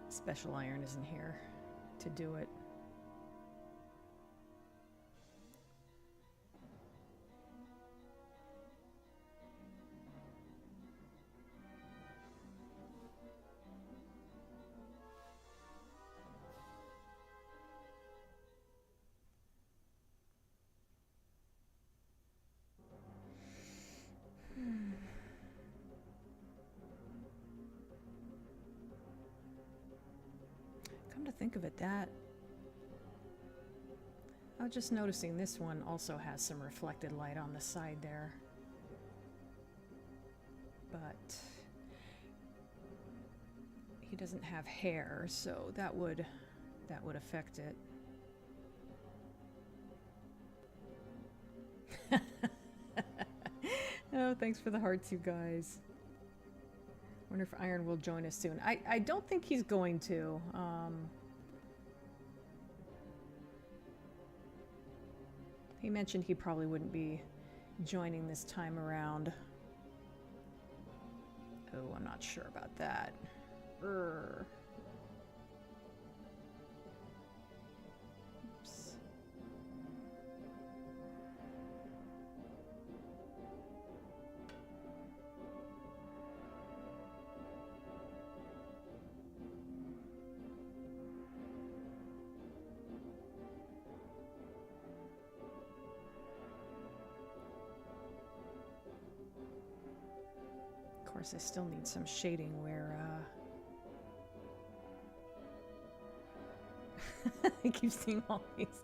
Special Iron isn't here to do it. think of it, that... I was just noticing this one also has some reflected light on the side there. But he doesn't have hair, so that would affect it. Oh, thanks for the hearts, you guys. Wonder if Iron will join us soon. I don't think he's going to. He mentioned he probably wouldn't be joining this time around. Oh, I'm not sure about that. Oops. Of course, I still need some shading where I keep seeing all these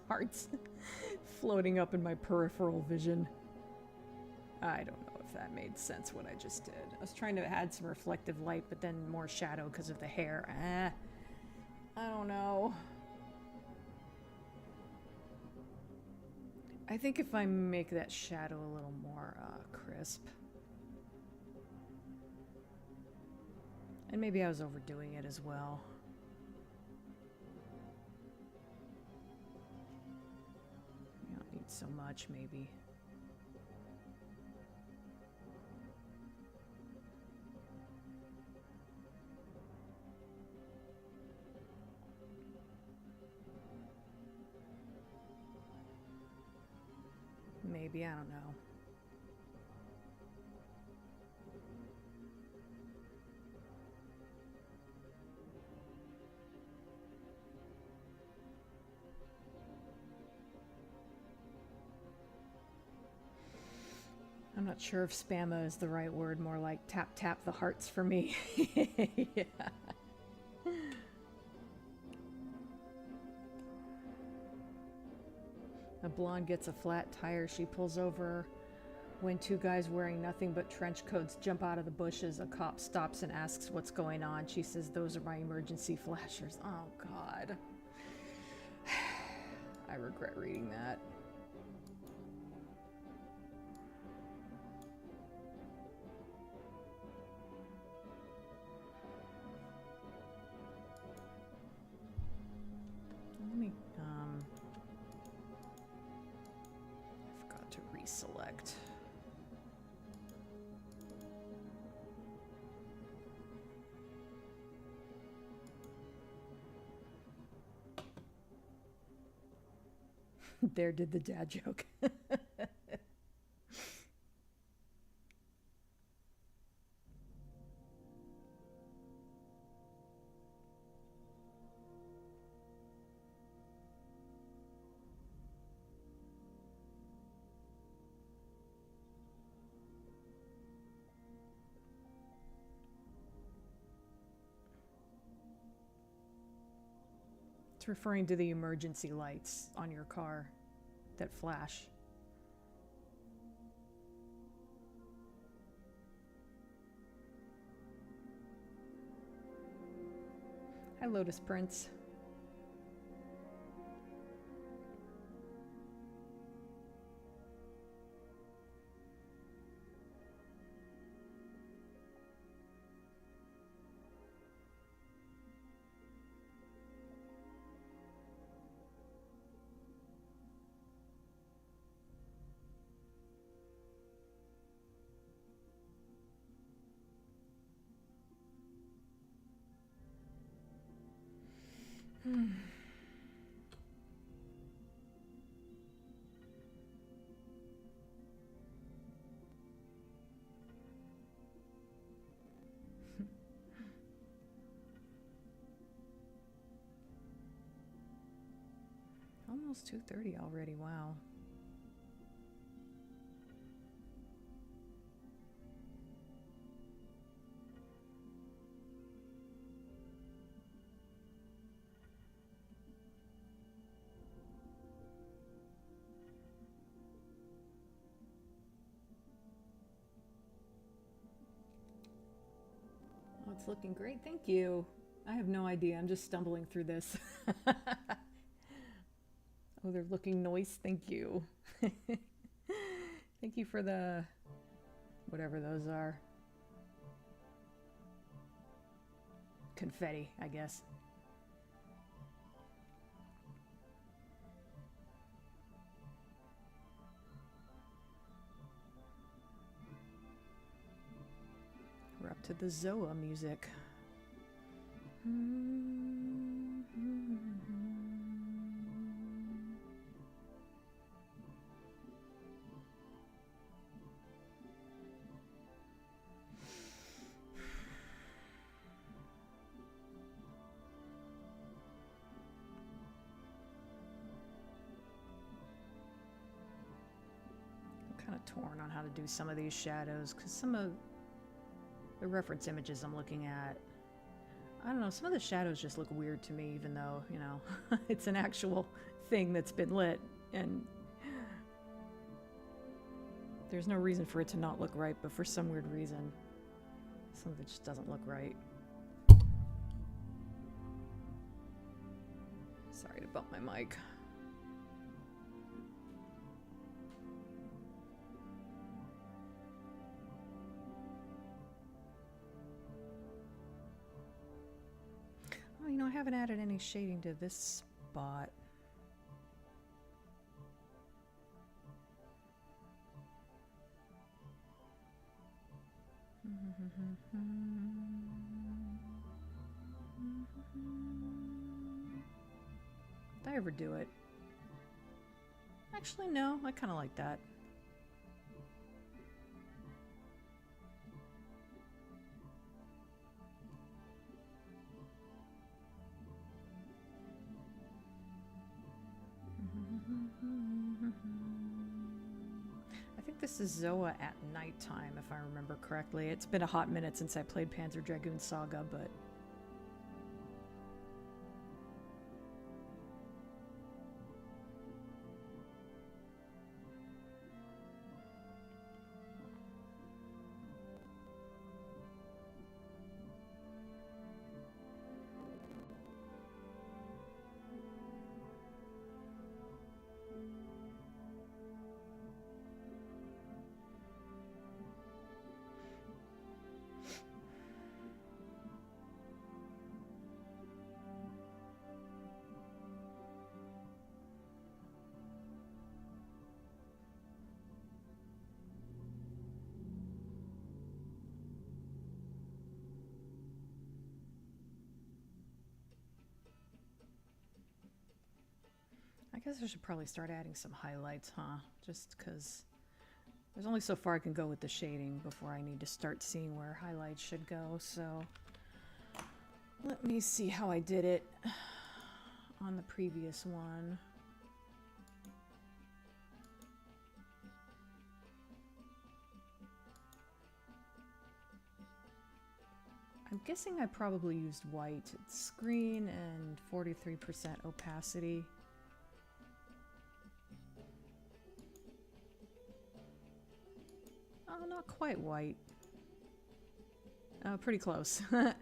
hearts floating up in my peripheral vision. I don't know if that made sense what I just did. I was trying to add some reflective light, but then more shadow because of the hair. I don't know. I think if I make that shadow a little more crisp. And maybe I was overdoing it as well. You don't need so much, maybe. Maybe, I don't know. I'm not sure if spamma is the right word, more like tap tap the hearts for me. Yeah. A blonde gets a flat tire. She pulls over when two guys wearing nothing but trench coats jump out of the bushes. A cop stops and asks what's going on. She says, "Those are my emergency flashers." Oh, God. I regret reading that. Let me, I forgot to reselect. There did the dad joke. It's referring to the emergency lights on your car that flash. Hi, Lotus Prince. Almost 2:30 already, wow. It's looking great, thank you. I have no idea, I'm just stumbling through this. Oh, they're looking nice, thank you. Thank you for the, whatever those are. Confetti, I guess. We're up to the Zoa music. Kind of torn on how to do some of these shadows because some of the reference images I'm looking at, I don't know, some of the shadows just look weird to me, even though, you know, it's an actual thing that's been lit and there's no reason for it to not look right, but for some weird reason, some of it just doesn't look right. Sorry to bump my mic. Oh, you know, I haven't added any shading to this spot. Did I ever do it? Actually, no, I kind of like that. I think this is Zoa at nighttime, if I remember correctly. It's been a hot minute since I played Panzer Dragoon Saga, but... I guess I should probably start adding some highlights, huh? Just because there's only so far I can go with the shading before I need to start seeing where highlights should go, so let me see how I did it on the previous one. I'm guessing I probably used white. It's screen and 43% opacity. Oh, not quite white. Pretty close. But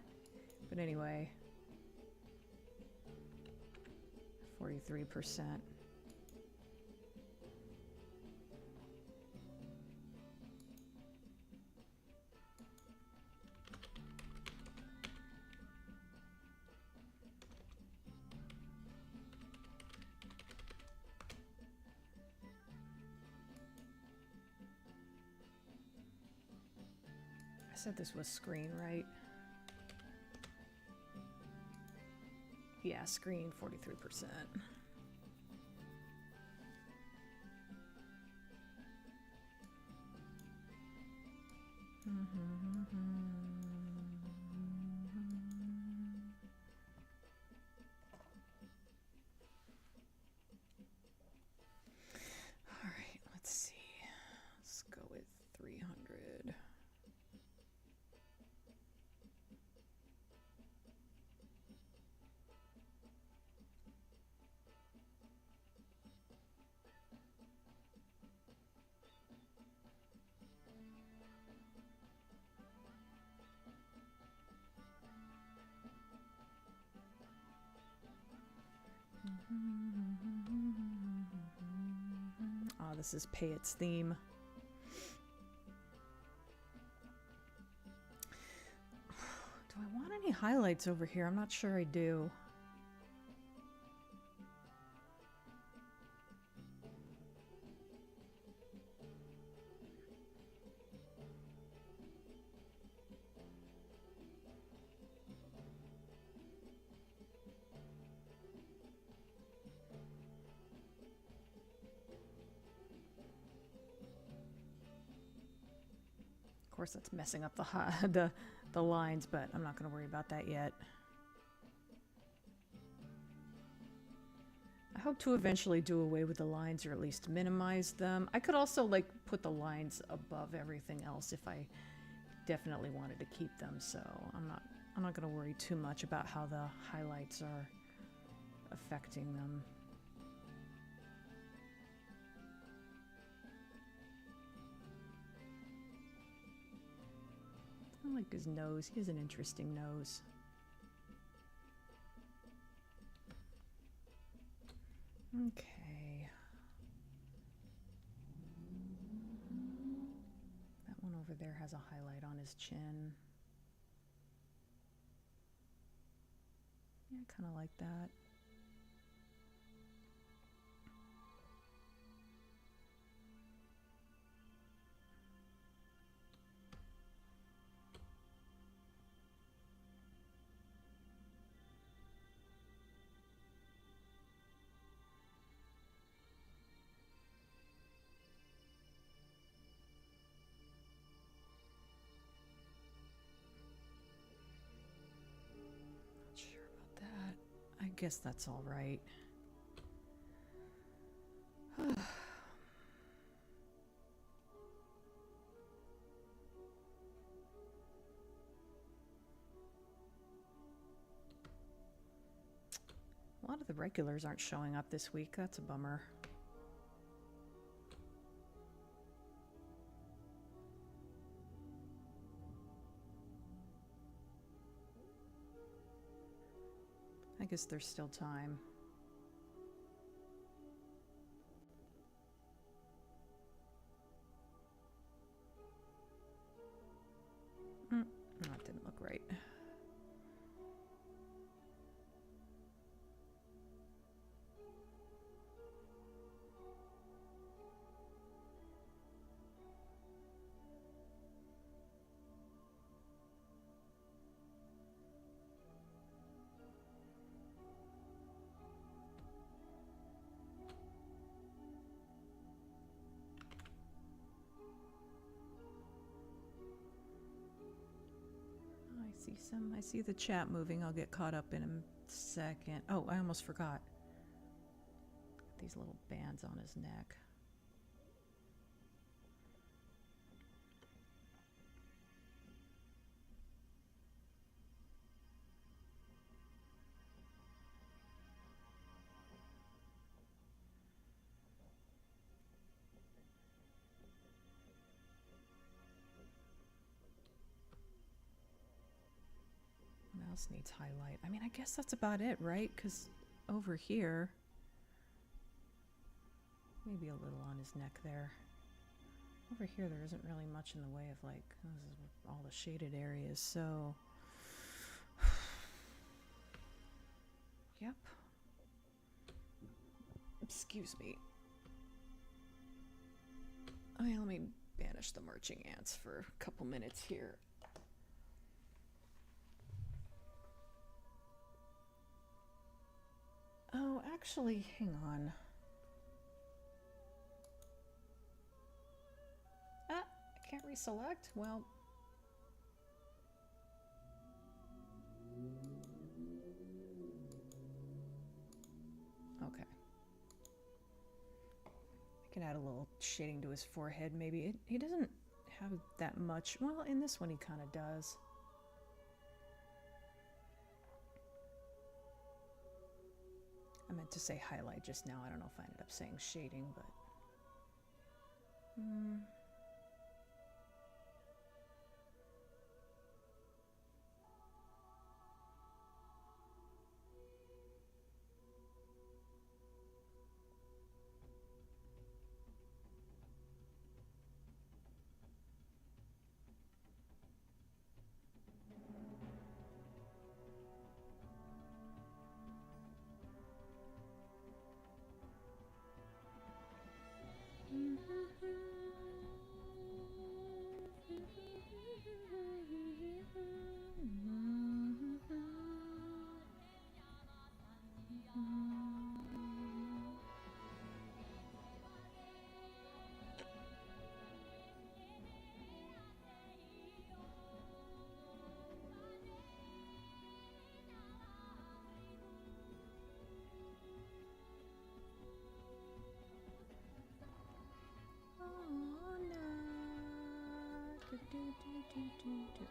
anyway. 43%. I said this was screen, right? Yeah, screen 43%. All right, let's see. Let's go with 300. this is pay its theme. Do I want any highlights over here? I'm not sure I do. Of course, that's messing up the lines, but I'm not going to worry about that yet. I hope to eventually do away with the lines, or at least minimize them. I could also like put the lines above everything else if I definitely wanted to keep them. So I'm not going to worry too much about how the highlights are affecting them. I like his nose. He has an interesting nose. Okay. That one over there has a highlight on his chin. Yeah, I kind of like that. I guess that's all right. A lot of the regulars aren't showing up this week. That's a bummer. I guess there's still time. That didn't look right. I see the chat moving. I'll get caught up in a second. Oh, I almost forgot. These little bands on his neck. Else needs highlight. I mean, I guess that's about it, right? Because over here, maybe a little on his neck there. Over here, there isn't really much in the way of like all the shaded areas. So, yep. Excuse me. Okay, let me banish the marching ants for a couple minutes here. Oh, actually, hang on. I can't reselect? Well. Okay. I can add a little shading to his forehead, maybe. He doesn't have that much. Well, in this one he kind of does. I meant to say highlight just now. I don't know if I ended up saying shading, but...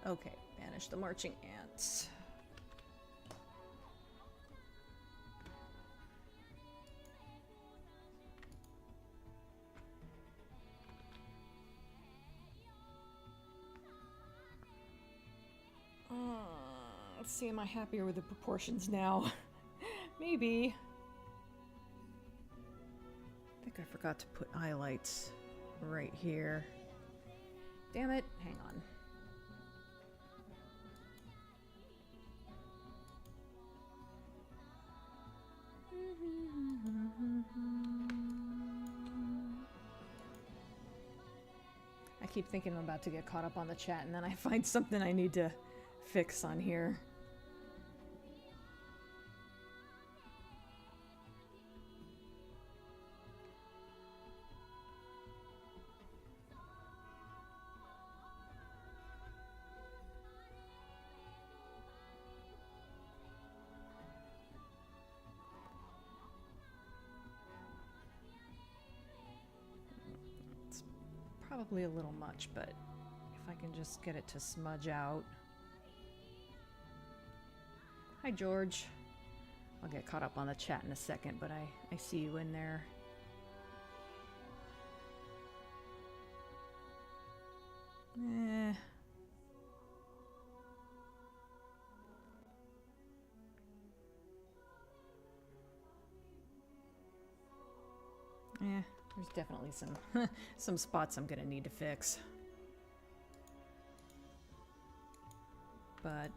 Okay, banish the marching ants. Let's see, am I happier with the proportions now? Maybe. I think I forgot to put highlights right here. Damn it, hang on. I keep thinking I'm about to get caught up on the chat and then I find something I need to fix on here. It's probably a little much, but if I can just get it to smudge out. Hi, George. I'll get caught up on the chat in a second, but I see you in there. Eh. There's definitely some spots I'm gonna need to fix. But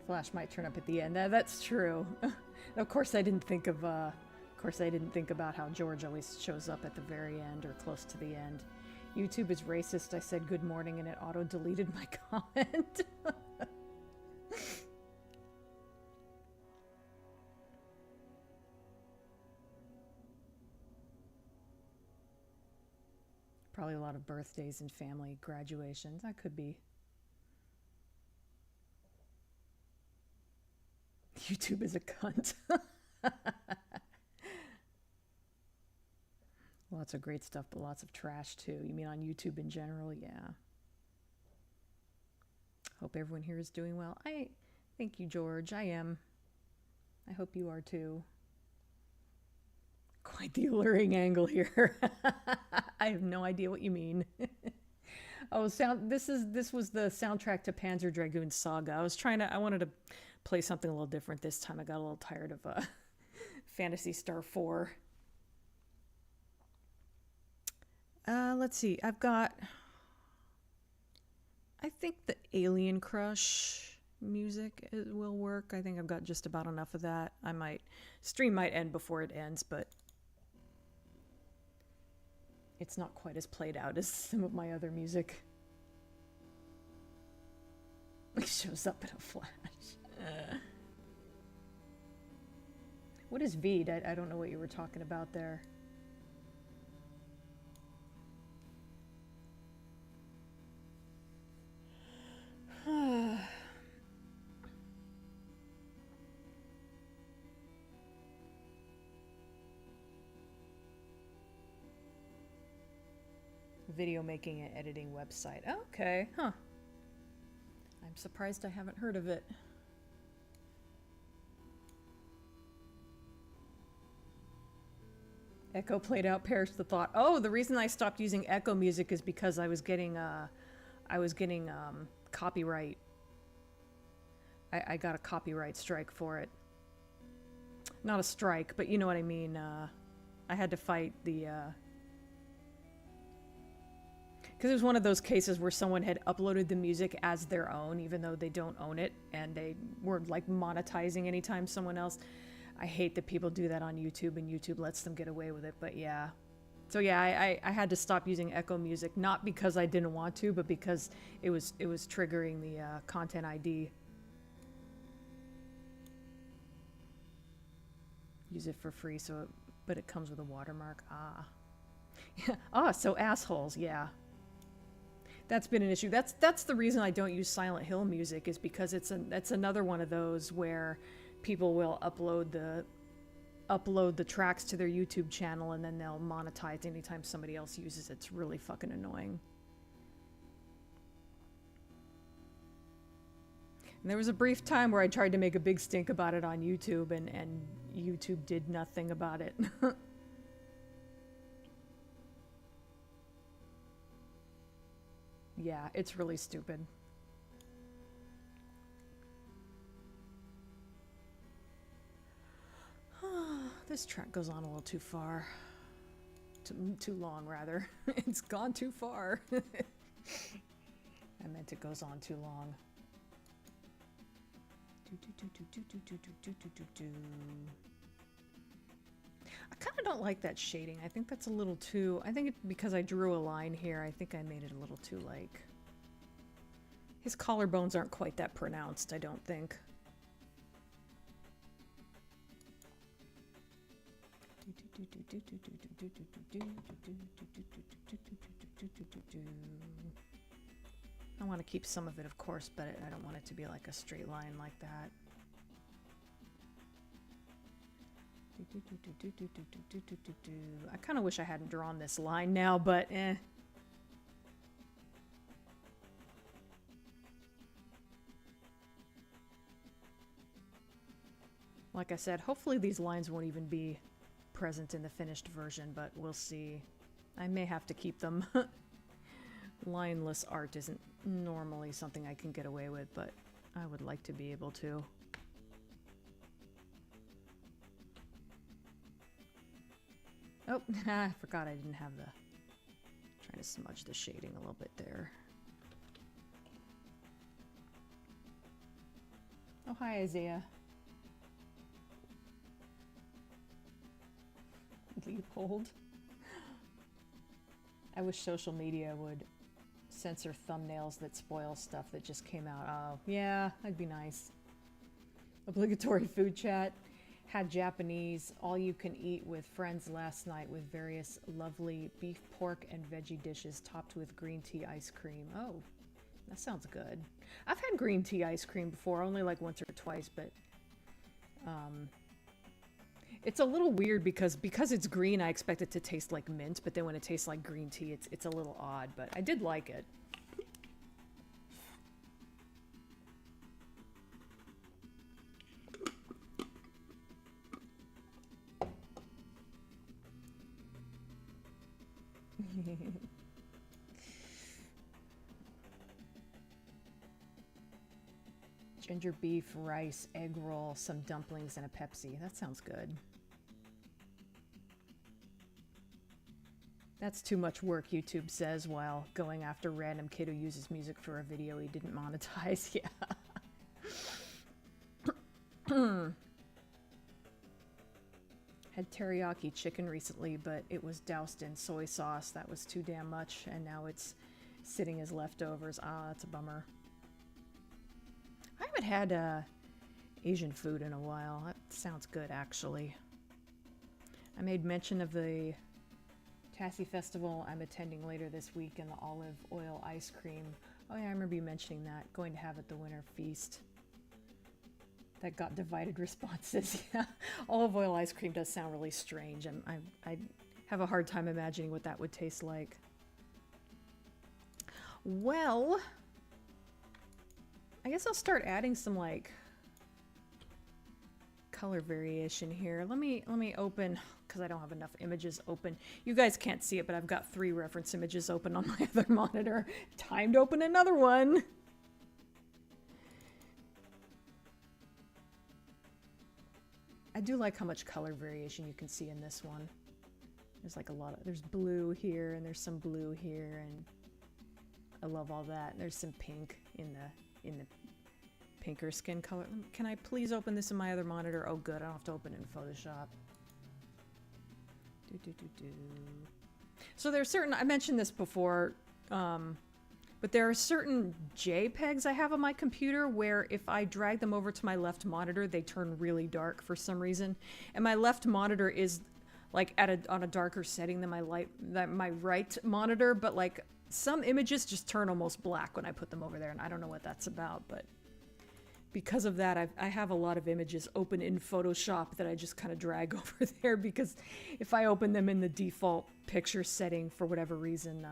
Flash might turn up at the end. That's true. Of course I didn't think about how George always shows up at the very end or close to the end. YouTube is racist. I said good morning and it auto-deleted my comment. Probably a lot of birthdays and family graduations. That could be. YouTube is a cunt. Lots of great stuff, but lots of trash too. You mean on YouTube in general? Yeah. Hope everyone here is doing well. Thank you, George. I am. I hope you are too. Quite the alluring angle here. I have no idea what you mean. Oh, this was the soundtrack to Panzer Dragoon Saga. I wanted to play something a little different this time. I got a little tired of Phantasy Star 4. Let's see. I think the Alien Crush music will work. I think I've got just about enough of that. Stream might end before it ends, but it's not quite as played out as some of my other music. It shows up in a flash. What is Veed? I don't know what you were talking about there. Video making and editing website. Okay, huh. I'm surprised I haven't heard of it. Echo played out, perished the thought. Oh, the reason I stopped using Echo music is because I was getting copyright. I got a copyright strike for it. Not a strike, but you know what I mean. I had to fight the... Because it was one of those cases where someone had uploaded the music as their own, even though they don't own it, and they were like monetizing anytime someone else. I hate that people do that on YouTube, and YouTube lets them get away with it, but yeah. So yeah, I had to stop using Echo music, not because I didn't want to, but because it was triggering the content ID. Use it for free, but it comes with a watermark. Ah. Ah, so assholes, yeah. That's been an issue. That's the reason I don't use Silent Hill music, is because that's another one of those where people will upload the tracks to their YouTube channel and then they'll monetize anytime somebody else uses it. It's really fucking annoying. And there was a brief time where I tried to make a big stink about it on YouTube, and YouTube did nothing about it. Yeah, it's really stupid. This track goes on a little too far. Too long, rather. It's gone too far. I meant it goes on too long. I kind of don't like that shading. I think that's a little too... I think because I drew a line here, I think I made it a little too, like... His collarbones aren't quite that pronounced, I don't think. I want to keep some of it, of course, but I don't want it to be like a straight line like that. I kind of wish I hadn't drawn this line now, but eh. Like I said, hopefully these lines won't even be present in the finished version, but we'll see. I may have to keep them. Lineless art isn't normally something I can get away with, but I would like to be able to. Oh, I forgot I didn't have the... Trying to smudge the shading a little bit there. Oh, hi, Isaiah. Leopold. I wish social media would censor thumbnails that spoil stuff that just came out. Oh, yeah, that'd be nice. Obligatory food chat. Had Japanese all-you-can-eat with friends last night with various lovely beef, pork, and veggie dishes topped with green tea ice cream. Oh, that sounds good. I've had green tea ice cream before, only like once or twice, but it's a little weird because it's green, I expect it to taste like mint, but then when it tastes like green tea, it's a little odd, but I did like it. Ginger beef, rice, egg roll, some dumplings, and a Pepsi. That sounds good. That's too much work, YouTube says, while going after random kid who uses music for a video he didn't monetize. Yeah. Had teriyaki chicken recently, but it was doused in soy sauce. That was too damn much, and now it's sitting as leftovers. Ah, that's a bummer. I haven't had Asian food in a while. That sounds good, actually. I made mention of the Tassie Festival I'm attending later this week and the olive oil ice cream. Oh yeah, I remember you mentioning that. Going to have at the Winter Feast. That got divided responses. Yeah, olive oil ice cream does sound really strange. I have a hard time imagining what that would taste like. Well, I guess I'll start adding some like color variation here. Let me open, because I don't have enough images open. You guys can't see it, but I've got 3 reference images open on my other monitor. Time to open another one. I do like how much color variation you can see in this one. There's like a lot of, there's blue here and there's some blue here, and I love all that. And there's some pink in the pinker skin color. Can I please open this in my other monitor? Oh good, I don't have to open it in Photoshop. So there's certain, I mentioned this before, but there are certain JPEGs I have on my computer where if I drag them over to my left monitor, they turn really dark for some reason. And my left monitor is like on a darker setting than my right monitor, but like some images just turn almost black when I put them over there, and I don't know what that's about, but because of that, I have a lot of images open in Photoshop that I just kind of drag over there, because if I open them in the default picture setting for whatever reason,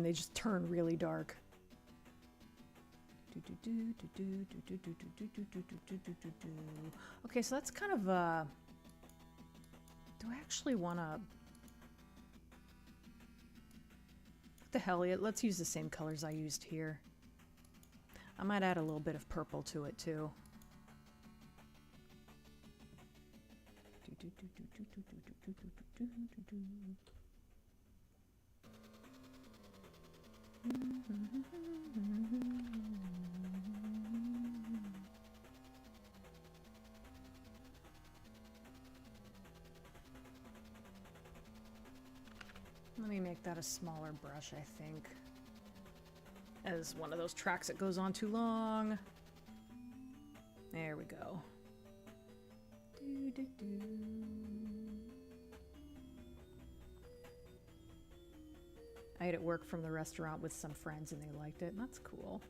they just turn really dark. Okay, so that's kind of do I actually want to... What the hell, let's use the same colors I used here. I might add a little bit of purple to it too. Let me make that a smaller brush, I think. As one of those tracks that goes on too long. There we go. I ate at work from the restaurant with some friends and they liked it, and that's cool.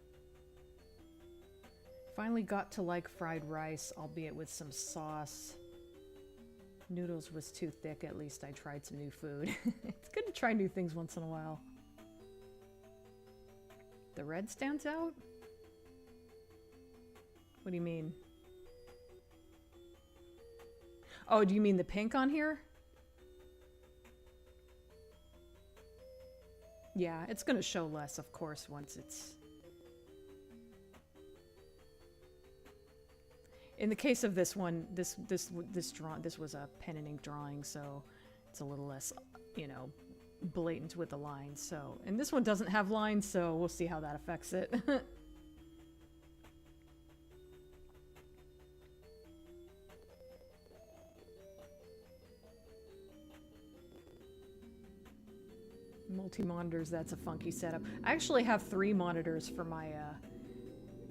Finally got to like fried rice, albeit with some sauce. Noodles was too thick, at least I tried some new food. It's good to try new things once in a while. The red stands out? What do you mean? Oh, do you mean the pink on here? Yeah, it's gonna show less, of course, once it's... In the case of this one, this was a pen and ink drawing, so it's a little less, you know, blatant with the lines. So, and this one doesn't have lines, so we'll see how that affects it. Multi-monitors, that's a funky setup. I actually have 3 monitors for my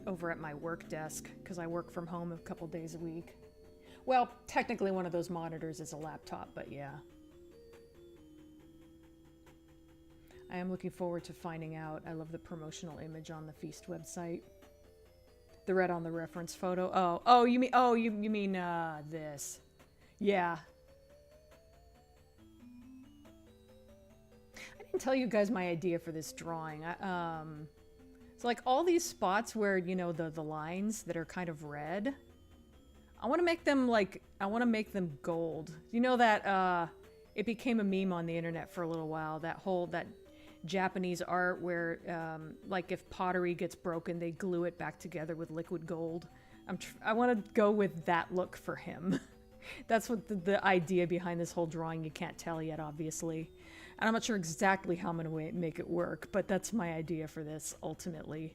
over at my work desk, because I work from home a couple days a week. Well, technically one of those monitors is a laptop, but yeah. I am looking forward to finding out. I love the promotional image on the Feast website. The red on the reference photo. Oh, you mean this. Yeah. I didn't tell you guys my idea for this drawing. So like all these spots where, you know, the lines that are kind of red, I want to make them gold. You know that it became a meme on the internet for a little while, that Japanese art where like if pottery gets broken, they glue it back together with liquid gold. I want to go with that look for him. That's what the idea behind this whole drawing. You can't tell yet, obviously. And I'm not sure exactly how I'm going to make it work, but that's my idea for this, ultimately.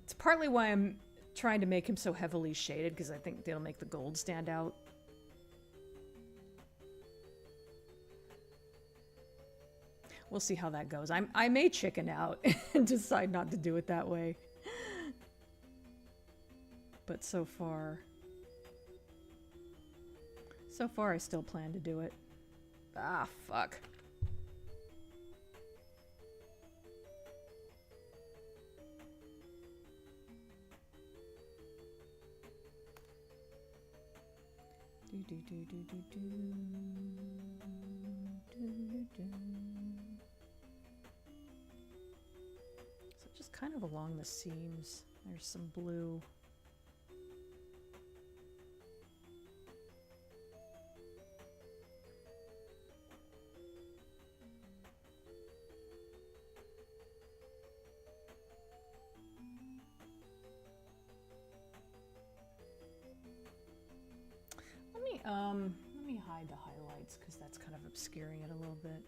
It's partly why I'm trying to make him so heavily shaded, because I think it'll make the gold stand out. We'll see how that goes. I may chicken out and decide not to do it that way. But so far I still plan to do it. Ah, fuck. So just kind of along the seams, there's some blue. Let me hide the highlights, because that's kind of obscuring it a little bit.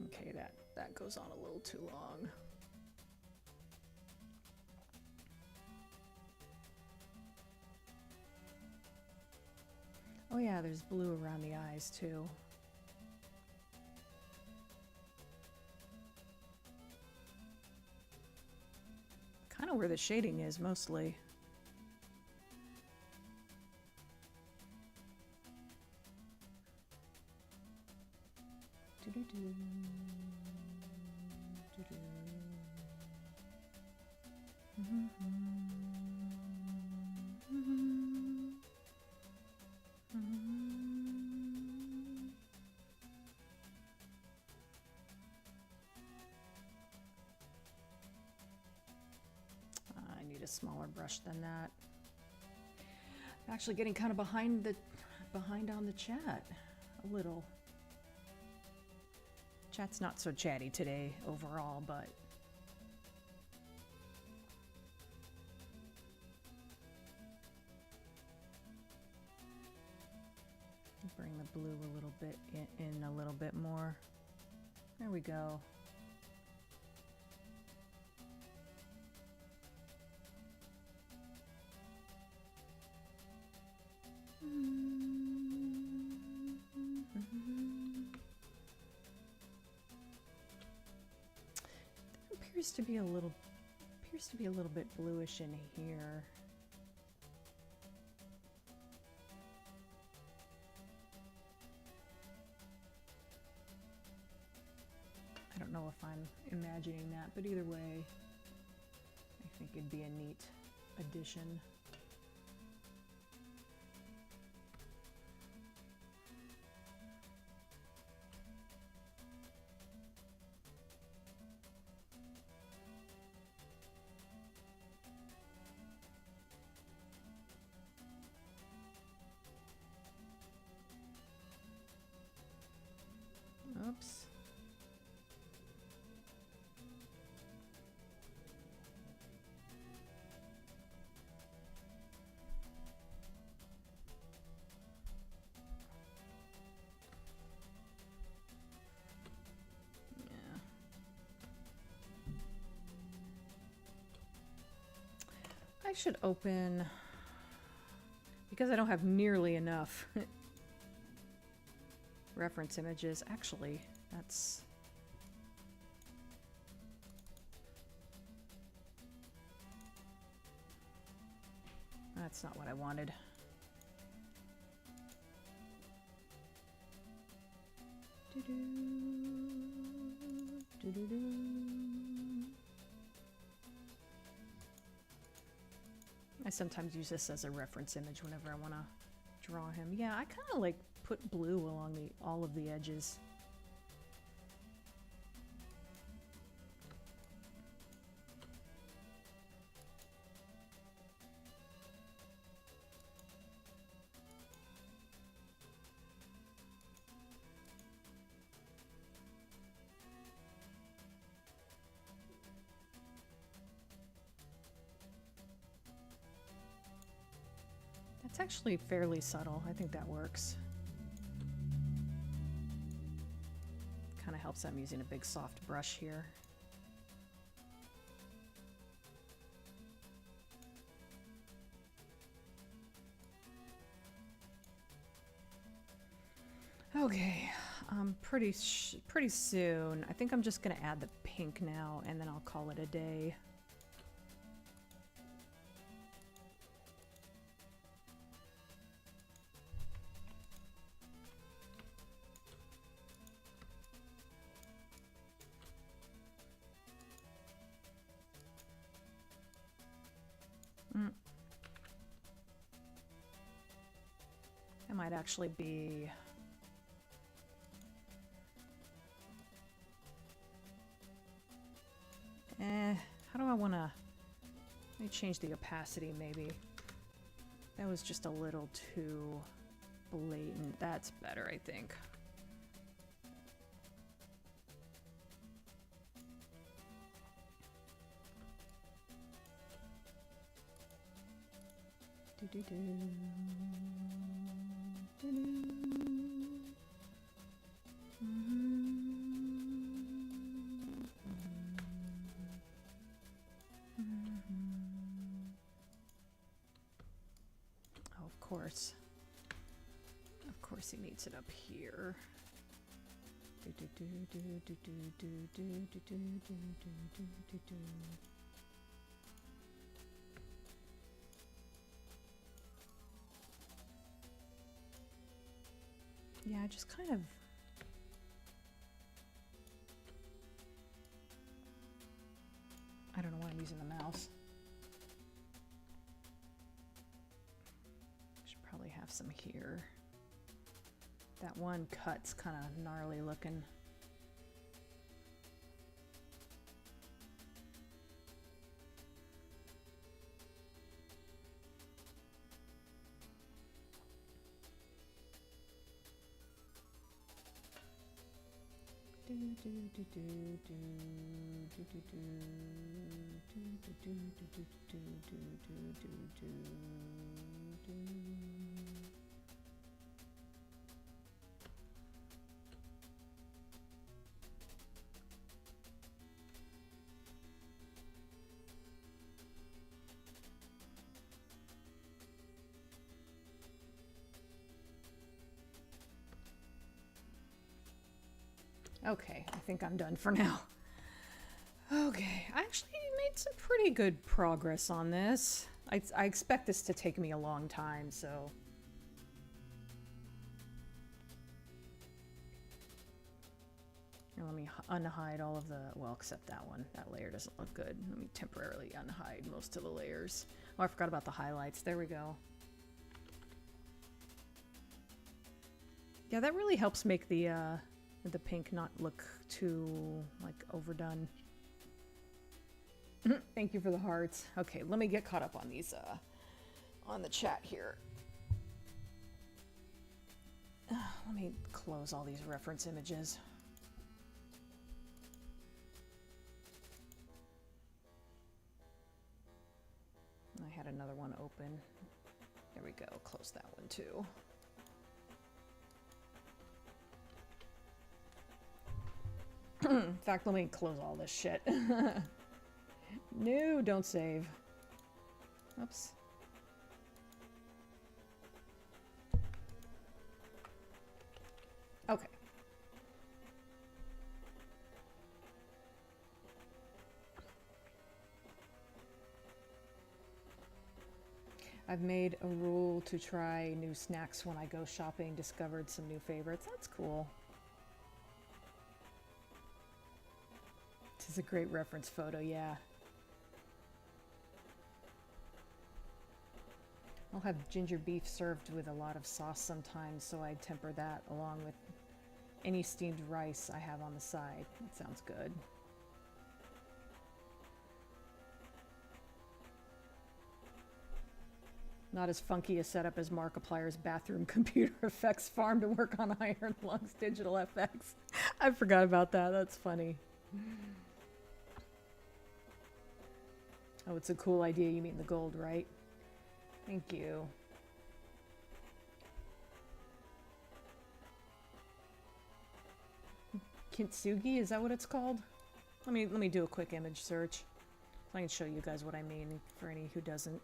Okay, that goes on a little too long. Oh yeah, there's blue around the eyes too. Kind of where the shading is, mostly. Do-do-do. Do-do. I need a smaller brush than that. I'm actually getting kind of behind on the chat a little. Chat's not so chatty today overall, but bring the blue a little bit in a little bit more. There we go. Appears to be a little bit bluish in here. I don't know if I'm imagining that, but either way, I think it'd be a neat addition. Oops. Yeah. I should open, because I don't have nearly enough reference images. Actually, that's not what I wanted. I sometimes use this as a reference image whenever I want to draw him. Yeah, I kind of like put blue along all of the edges. It's actually fairly subtle. I think that works. Kind of helps I'm using a big soft brush here. Okay, pretty soon. I think I'm just gonna add the pink now, and then I'll call it a day. That might actually be... how do I want to... Let me change the opacity, maybe. That was just a little too blatant. That's better, I think. Do-do-do. Do-do. Oh, of course. Of course he needs it up here. Yeah, I just kind of using the mouse. Should probably have some here. That one cut's kind of gnarly looking. Okay, I think I'm done for now. Okay, I actually made some pretty good progress on this. I expect this to take me a long time, so... Here, let me unhide all of the... Well, except that one. That layer doesn't look good. Let me temporarily unhide most of the layers. Oh, I forgot about the highlights. There we go. Yeah, that really helps make the pink not look too, like, overdone. Thank you for the hearts. Okay, let me get caught up on these, on the chat here. Let me close all these reference images. I had another one open. There we go, close that one too. In fact, let me close all this shit. No, don't save. Oops. Okay. I've made a rule to try new snacks when I go shopping, discovered some new favorites. That's cool. This is a great reference photo, yeah. I'll have ginger beef served with a lot of sauce sometimes, so I temper that along with any steamed rice I have on the side. That sounds good. Not as funky a setup as Markiplier's bathroom computer effects farm to work on Iron Lungs digital FX. I forgot about that. That's funny. Oh, it's a cool idea. You mean the gold, right? Thank you. Kintsugi, is that what it's called? Let me do a quick image search so I can show you guys what I mean for any who doesn't.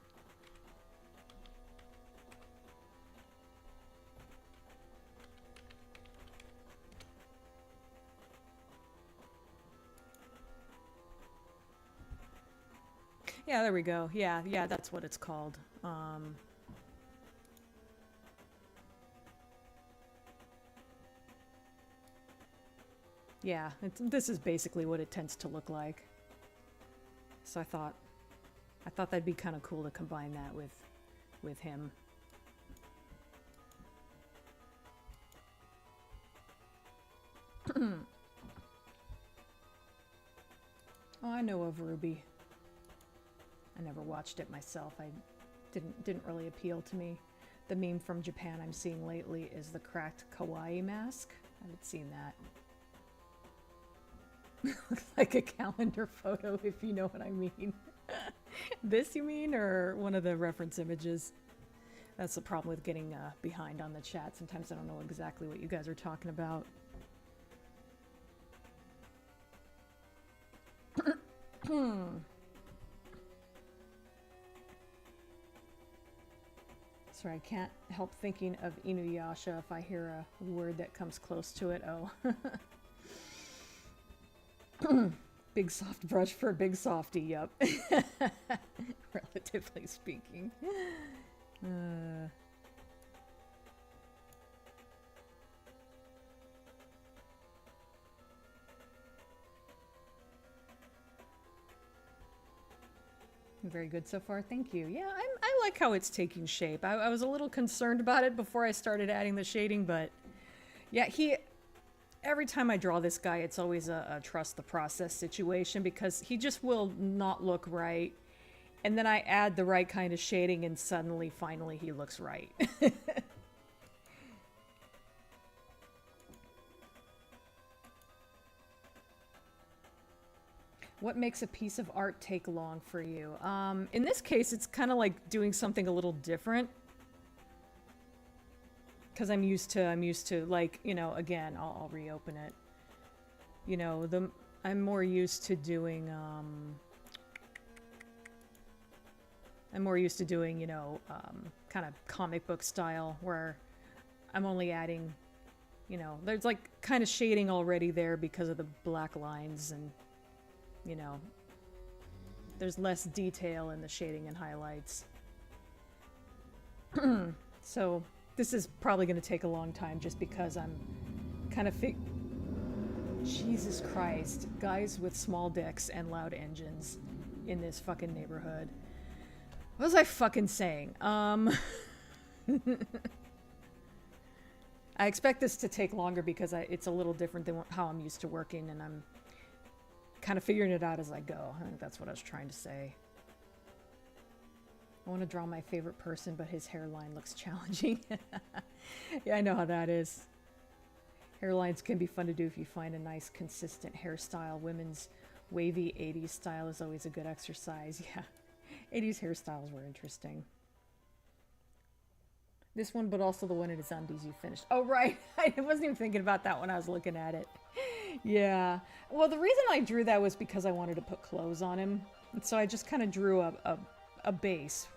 Yeah, there we go. Yeah, that's what it's called. Yeah, this is basically what it tends to look like. So I thought that'd be kind of cool to combine that with him. Oh, I know of Ruby. I never watched it myself. I didn't really appeal to me. The meme from Japan I'm seeing lately is the cracked kawaii mask. I haven't seen that. Looks like a calendar photo, if you know what I mean. This, you mean, or one of the reference images? That's the problem with getting behind on the chat. Sometimes I don't know exactly what you guys are talking about. Sorry, I can't help thinking of Inuyasha if I hear a word that comes close to it. Oh. Big soft brush for a big softy, yup. Relatively speaking. Very good so far. Thank you. Yeah, I like how it's taking shape. I was a little concerned about it before I started adding the shading, but yeah, every time I draw this guy, it's always a trust the process situation because he just will not look right. And then I add the right kind of shading and suddenly, finally, he looks right. What makes a piece of art take long for you? In this case, it's kind of like doing something a little different. Because I'm used to like, you know, again, I'll reopen it. You know, I'm more used to doing, you know, kind of comic book style where I'm only adding, you know, there's like kind of shading already there because of the black lines and, you know, there's less detail in the shading and highlights. So this is probably going to take a long time just because I'm kind of Jesus Christ, guys with small dicks and loud engines in this fucking neighborhood. What was I fucking saying? I expect this to take longer because it's a little different than how I'm used to working, and I'm kind of figuring it out as I go. I think that's what I was trying to say. I want to draw my favorite person, but his hairline looks challenging. Yeah, I know how that is. Hairlines can be fun to do if you find a nice, consistent hairstyle. Women's wavy 80s style is always a good exercise. Yeah, 80s hairstyles were interesting. This one, but also the one in his undies you finished. Oh, right. I wasn't even thinking about that when I was looking at it. Yeah. Well, the reason I drew that was because I wanted to put clothes on him. And so I just kind of drew a base.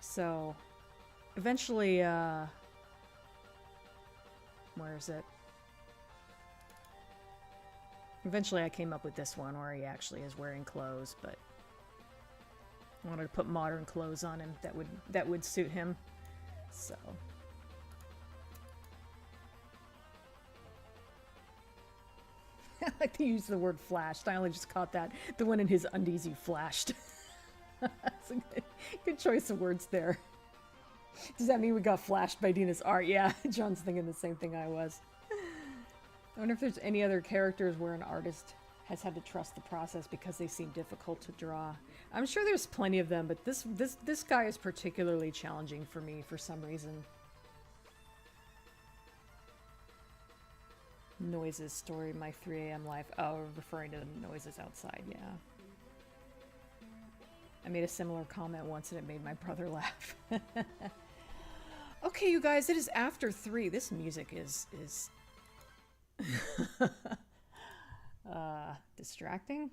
So eventually, where is it? Eventually I came up with this one where he actually is wearing clothes, but I wanted to put modern clothes on him that would suit him. So I like to use the word flashed. I only just caught that. The one in his undies you flashed. That's a good choice of words there. Does that mean we got flashed by Dina's art? Yeah, John's thinking the same thing I was. I wonder if there's any other characters where an artist has had to trust the process because they seem difficult to draw. I'm sure there's plenty of them, but this guy is particularly challenging for me for some reason. Noises story, my 3 a.m. life. Oh, referring to the noises outside, yeah. I made a similar comment once and it made my brother laugh. Okay, you guys, it is after 3. This music is distracting?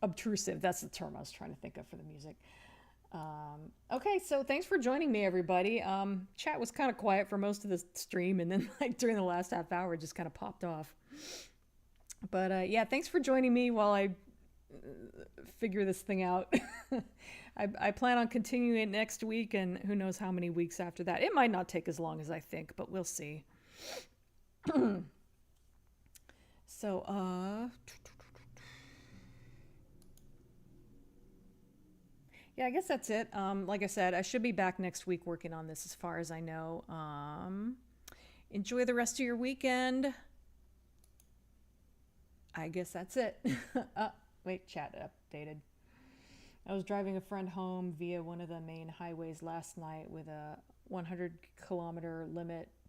Obtrusive, that's the term I was trying to think of for the music. Okay, so thanks for joining me, everybody. Chat was kind of quiet for most of the stream, and then like during the last half hour, it just kind of popped off. But yeah, thanks for joining me while I figure this thing out. I plan on continuing it next week, and who knows how many weeks after that. It might not take as long as I think, but we'll see. So, yeah, I guess that's it. Like I said, I should be back next week working on this as far as I know. Enjoy the rest of your weekend. I guess that's it. Wait, chat updated. I was driving a friend home via one of the main highways last night with a 100-kilometer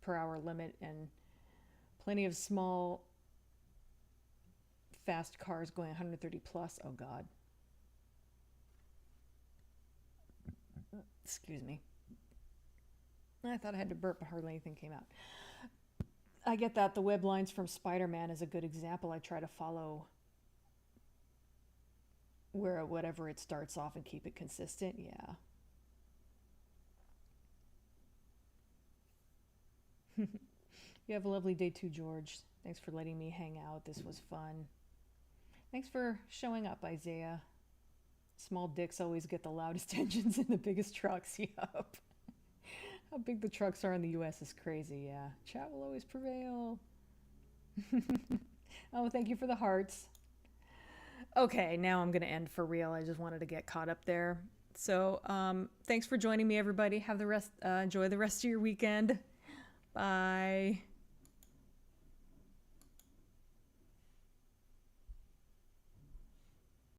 per hour limit and plenty of small, fast cars going 130 plus. Oh, God. Excuse me. I thought I had to burp, but hardly anything came out. I get that. The web lines from Spider-Man is a good example. I try to follow whatever it starts off and keep it consistent. Yeah. You have a lovely day too, George. Thanks for letting me hang out. This was fun. Thanks for showing up, Isaiah. Small dicks always get the loudest engines in the biggest trucks. Yup. How big the trucks are in the U.S. is crazy, yeah. Chat will always prevail. Oh, thank you for the hearts. Okay, now I'm going to end for real. I just wanted to get caught up there. So, thanks for joining me, everybody. Have the rest, enjoy the rest of your weekend. Bye.